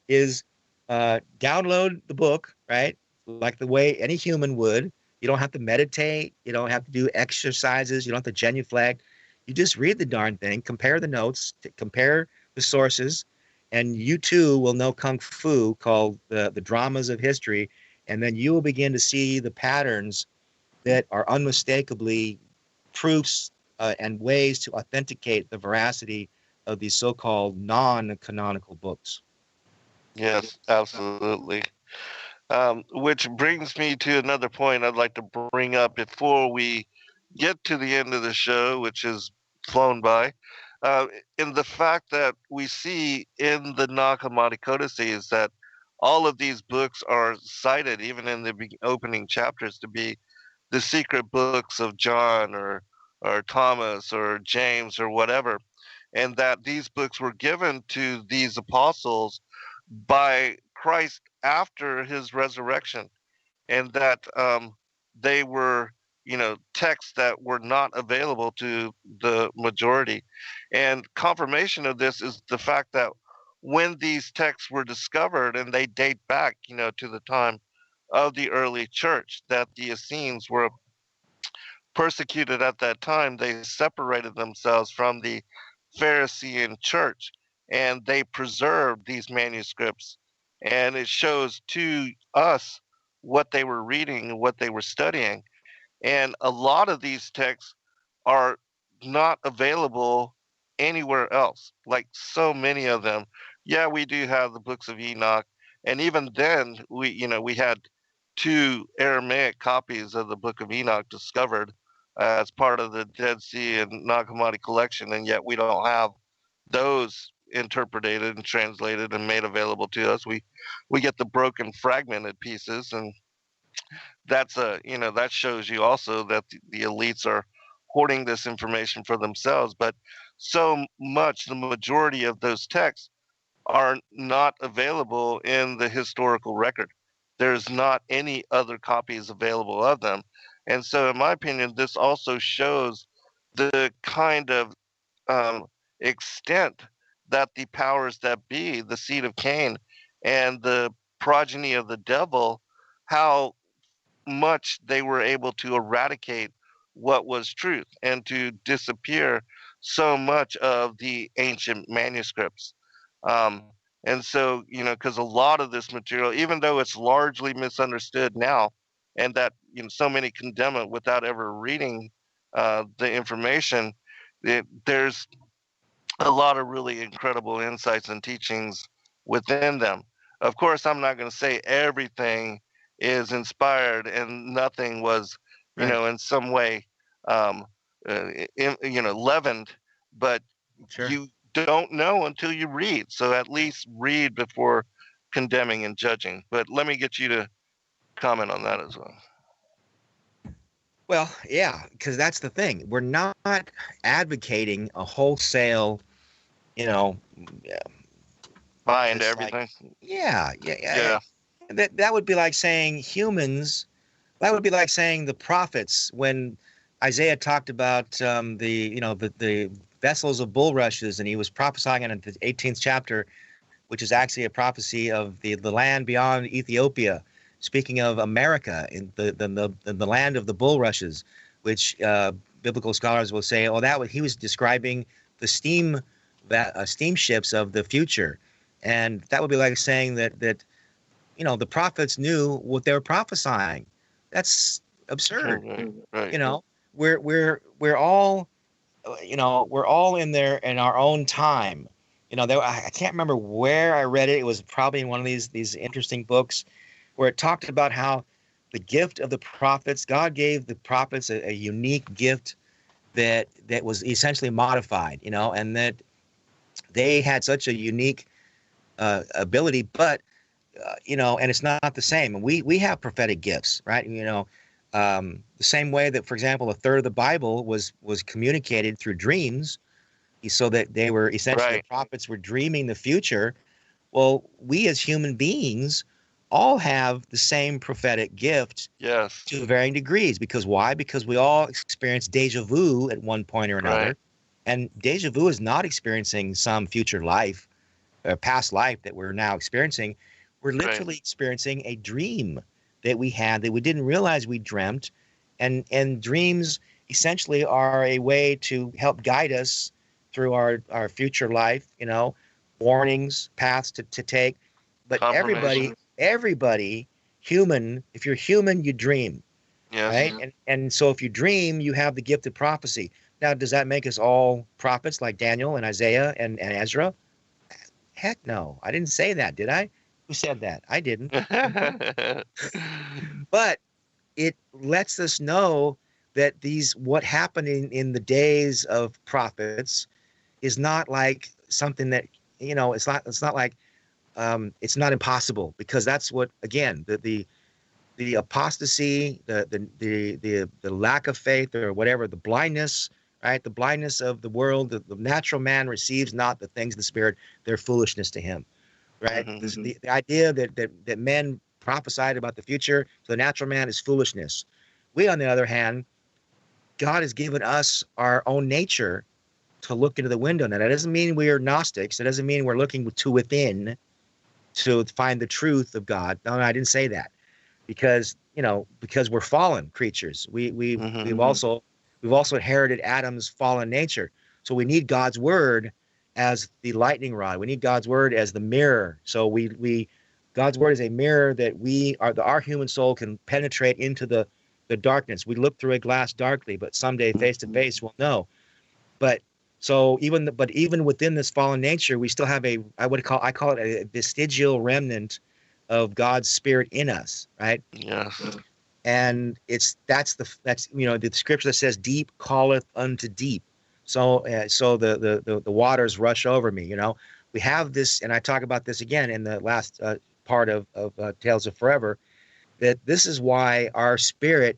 is download the book, right? Like the way any human would. You don't have to meditate. You don't have to do exercises. You don't have to genuflect. You just read the darn thing, compare the notes, compare the sources, and you too will know Kung Fu, called the dramas of history. And then you will begin to see the patterns that are unmistakably proofs and ways to authenticate the veracity of these so-called non-canonical books. Yes, absolutely. Which brings me to another point I'd like to bring up before we get to the end of the show, which is flown by. In the fact that we see in the Nag Hammadi codices that all of these books are cited, even in the opening chapters, to be the secret books of John or Thomas or James or whatever, and that these books were given to these apostles by Christ after his resurrection, and that they were, texts that were not available to the majority. And confirmation of this is the fact that when these texts were discovered, and they date back, to the time of the early church, that the Essenes were persecuted at that time. They separated themselves from the Pharisee church, and they preserved these manuscripts. And it shows to us what they were reading and what they were studying. And a lot of these texts are not available anywhere else, like so many of them. Yeah, we do have the books of Enoch, and even then, we had two Aramaic copies of the Book of Enoch discovered as part of the Dead Sea and Nag Hammadi collection, and yet we don't have those interpreted and translated and made available to us. We get the broken, fragmented pieces, and that's that shows you also that the elites are hoarding this information for themselves. But so much, the majority of those texts are not available in the historical record. There's not any other copies available of them. And so, in my opinion, this also shows the kind of um, extent that the powers that be, the seed of Cain and the progeny of the devil, how much they were able to eradicate what was truth and to disappear so much of the ancient manuscripts. Um, and so, because a lot of this material, even though it's largely misunderstood now, and that so many condemn it without ever reading the information, there's a lot of really incredible insights and teachings within them. Of course, I'm not going to say everything is inspired and nothing was, in some way, um, leavened, but Sure. you don't know until you read. So at least read before condemning and judging. But let me get you to comment on that as well. Well, yeah, because that's the thing. We're not advocating a wholesale, Buy into it's everything. yeah. Yeah. That would be like saying humans. That would be like saying the prophets when Isaiah talked about the vessels of bulrushes, and he was prophesying in the 18th chapter, which is actually a prophecy of the land beyond Ethiopia. Speaking of America, in the land of the bulrushes, which biblical scholars will say, he was describing the steamships of the future, and that would be like saying that the prophets knew what they were prophesying. That's absurd. Right. We're all we're all in there in our own time. I can't remember where I read it. It was probably in one of these interesting books where it talked about how the gift of the prophets, God gave the prophets a unique gift that was essentially modified, and that they had such a unique ability, but and it's not the same. And we have prophetic gifts, right? The same way that, for example, a third of the Bible was communicated through dreams, so that they were essentially the prophets were dreaming the future. Well, we as human beings all have the same prophetic gift, yes, to varying degrees. Because why? Because we all experience deja vu at one point or another. Right. And deja vu is not experiencing some future life or past life that we're now experiencing. We're literally experiencing a dream that we had that we didn't realize we dreamt. And dreams essentially are a way to help guide us through our future life, warnings, paths to take. But everybody, human, if you're human, you dream. Yes. Right? And so if you dream, you have the gift of prophecy. Now, does that make us all prophets like Daniel and Isaiah and Ezra? Heck no. I didn't say that, did I? Who said that? I didn't. But it lets us know that what happened in the days of prophets is not like something that, it's not like it's not impossible, because that's what, again, the apostasy, the lack of faith, or whatever, the blindness, right? The blindness of the world, the natural man receives not the things of the Spirit, they're foolishness to him. right? The idea that men prophesied about the future to the natural man is foolishness. We, on the other hand, God has given us our own nature to look into the window. Now, that doesn't mean we are Gnostics. It doesn't mean we're looking to within to find the truth of God. No, I didn't say that, because because we're fallen creatures. We've also inherited Adam's fallen nature. So we need God's word as the lightning rod. We need God's word as the mirror. So we God's word is a mirror that our human soul can penetrate into the darkness. We look through a glass darkly, but someday face to face we'll know. But even within this fallen nature, we still have I call it a vestigial remnant of God's spirit in us, right? Yes. And that's the scripture that says, "Deep calleth unto deep." So the waters rush over me. We have this, and I talk about this again in the last part of Tales of Forever. That this is why our spirit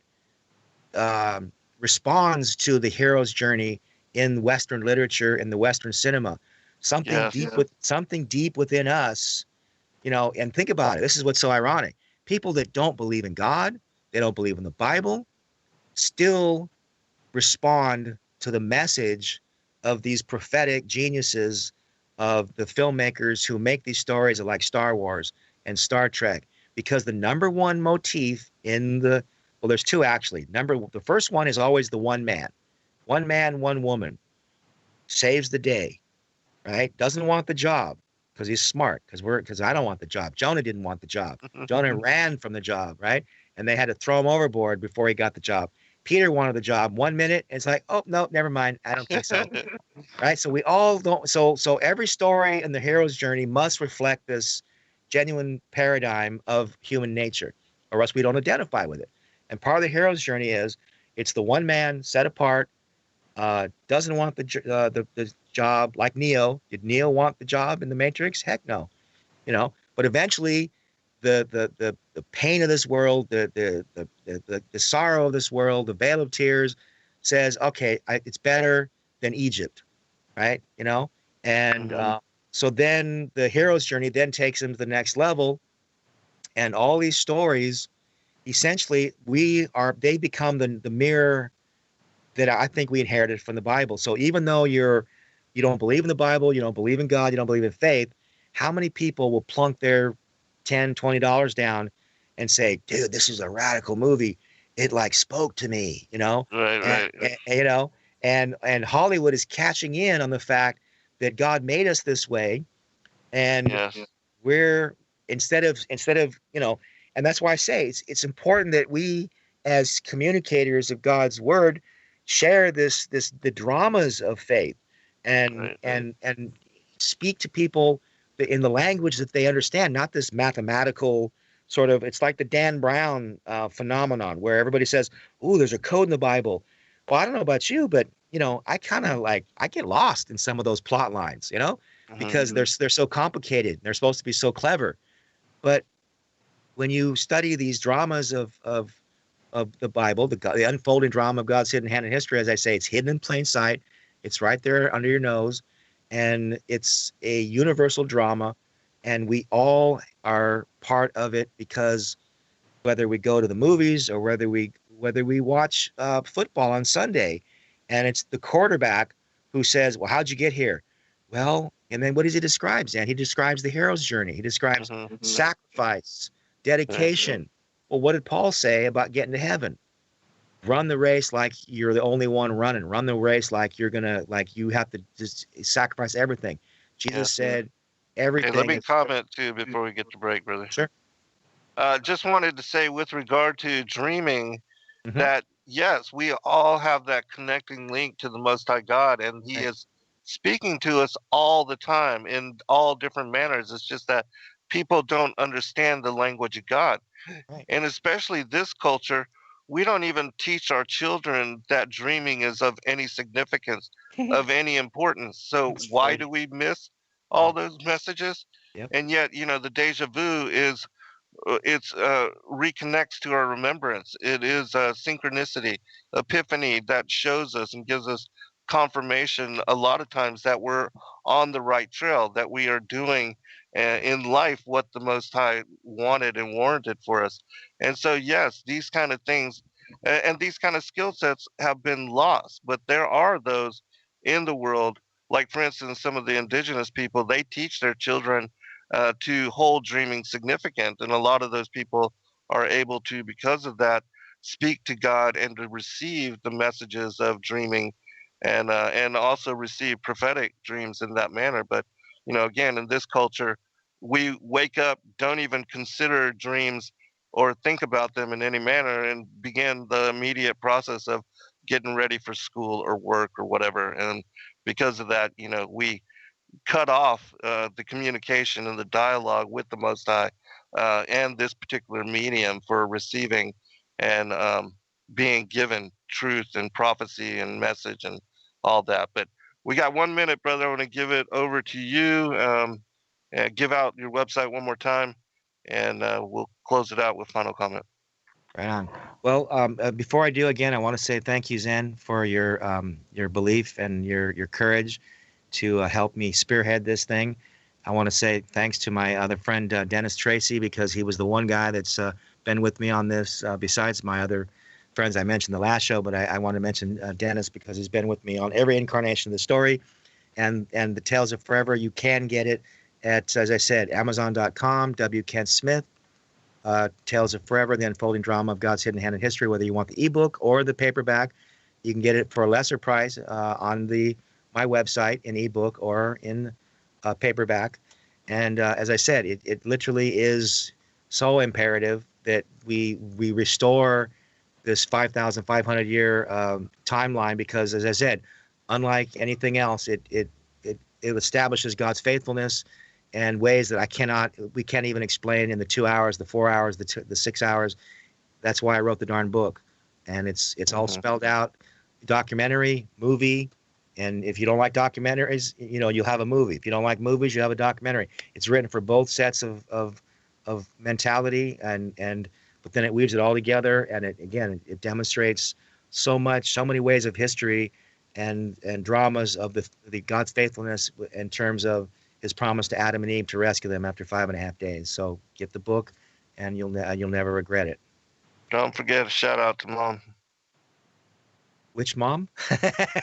responds to the hero's journey in Western literature, in the Western cinema. Something deep within us, and think about it. This is what's so ironic. People that don't believe in God, they don't believe in the Bible, still respond to the message of these prophetic geniuses of the filmmakers who make these stories like Star Wars and Star Trek, because the number one motif there's two actually. The first one is always the one man, one woman, saves the day, right? Doesn't want the job because he's smart, because I don't want the job. Jonah didn't want the job. Jonah ran from the job, right? And they had to throw him overboard before he got the job. Peter wanted the job 1 minute. And it's like, oh no, never mind. I don't think so. Right. So we all don't. So every story in the hero's journey must reflect this genuine paradigm of human nature, or else we don't identify with it. And part of the hero's journey is it's the one man set apart, doesn't want the job, like Neo. Did Neo want the job in the Matrix? Heck no. But eventually the pain of this world, the sorrow of this world, the veil of tears says, okay, it's better than Egypt, right? And so then the hero's journey then takes him to the next level, and all these stories, essentially, they become the mirror that I think we inherited from the Bible. So even though you don't believe in the Bible, you don't believe in God, you don't believe in faith, how many people will plunk their $10, $20 down and say, dude, this is a radical movie. It like spoke to me, Right. And Hollywood is catching in on the fact that God made us this way. And we're instead of, and that's why I say it's important that we as communicators of God's word share the dramas of faith and speak to people in the language that they understand, not this mathematical sort of. It's like the Dan Brown phenomenon where everybody says, "Oh, there's a code in the Bible." Well, I don't know about you, but I kind of I get lost in some of those plot lines, because they're so complicated. They're supposed to be so clever, but when you study these dramas of the Bible, the unfolding drama of God's hidden hand in history, as I say, it's hidden in plain sight. It's right there under your nose, and it's a universal drama, and we all are part of it, because whether we go to the movies or whether we watch football on Sunday, and it's the quarterback who says, "Well, how'd you get here?" Well, and then what does he describe, Dan? He describes the hero's journey. He describes sacrifice, dedication. Well, what did Paul say about getting to heaven? Run the race like you're the only one running. Run the race like you have to just sacrifice everything. Jesus said everything. Hey, let me comment too before we get to break, brother. Sure. Just wanted to say, with regard to dreaming, that yes, we all have that connecting link to the Most High God, and He is speaking to us all the time in all different manners. It's just that people don't understand the language of God. Right. And especially this culture, we don't even teach our children that dreaming is of any significance, of any importance. So why do we miss all those messages? Yep. And yet, the deja vu is reconnects to our remembrance. It is a synchronicity, epiphany that shows us and gives us confirmation a lot of times that we're on the right trail, that we are doing in life what the Most High wanted and warranted for us. And so, yes, these kind of things and these kind of skill sets have been lost, but there are those in the world. Like, for instance, some of the indigenous people, they teach their children to hold dreaming significant. And a lot of those people are able to, because of that, speak to God and to receive the messages of dreaming and also receive prophetic dreams in that manner. But, again, in this culture, we wake up, don't even consider dreams or think about them in any manner, and begin the immediate process of getting ready for school or work or whatever. And because of that, we cut off the communication and the dialogue with the Most High and this particular medium for receiving and being given truth and prophecy and message and all that. But we got 1 minute, brother. I want to give it over to you. Give out your website one more time, and we'll close it out with final comment. Right on. Well, before I do, again, I want to say thank you, Zen, for your belief and your courage to help me spearhead this thing. I want to say thanks to my other friend, Dennis Tracy, because he was the one guy that's been with me on this, besides my other friends I mentioned the last show. But I want to mention Dennis because he's been with me on every incarnation of the story. And the Tales of Forever, you can get it at, as I said, Amazon.com, W. Kent Smith. Tales of Forever, the unfolding drama of God's hidden hand in history, whether you want the ebook or the paperback. You can get it for a lesser price on my website in ebook or in paperback. And as I said, it literally is so imperative that we restore this 5,500 year timeline, because, as I said, unlike anything else, it establishes God's faithfulness and ways that we can't even explain in the 2 hours, the 4 hours, the 6 hours. That's why I wrote the darn book. And it's all spelled out, documentary, movie. And if you don't like documentaries, you'll have a movie. If you don't like movies, you have a documentary. It's written for both sets of mentality, but then it weaves it all together. And it demonstrates so many ways of history and dramas of the God's faithfulness in terms of his promise to Adam and Eve to rescue them after 5.5 days. So get the book, and you'll never regret it. Don't forget a shout out to Mom. Which mom?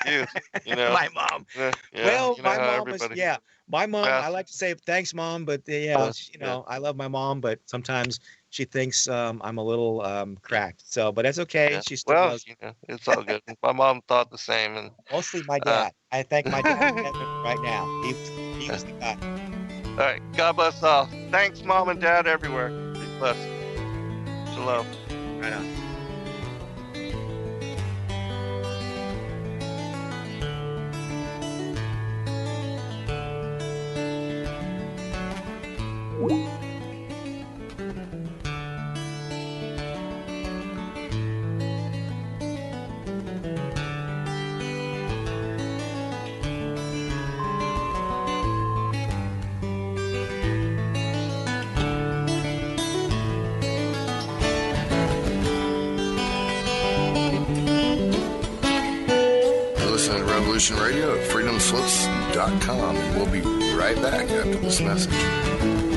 You. My mom. Yeah, well, my mom everybody. was, my mom. Fast. I like to say thanks, Mom, but I love my mom, but sometimes she thinks I'm a little cracked. So, but that's okay. Yeah. She still does. It's all good. My mom thought the same, and Mostly my dad. I thank my dad right now. He was the guy. All right. God bless all. Thanks, Mom and Dad everywhere. Be blessed. Shalom. Right on. Listen to Revolution Radio at freedomslips.com, and we'll be right back after this message.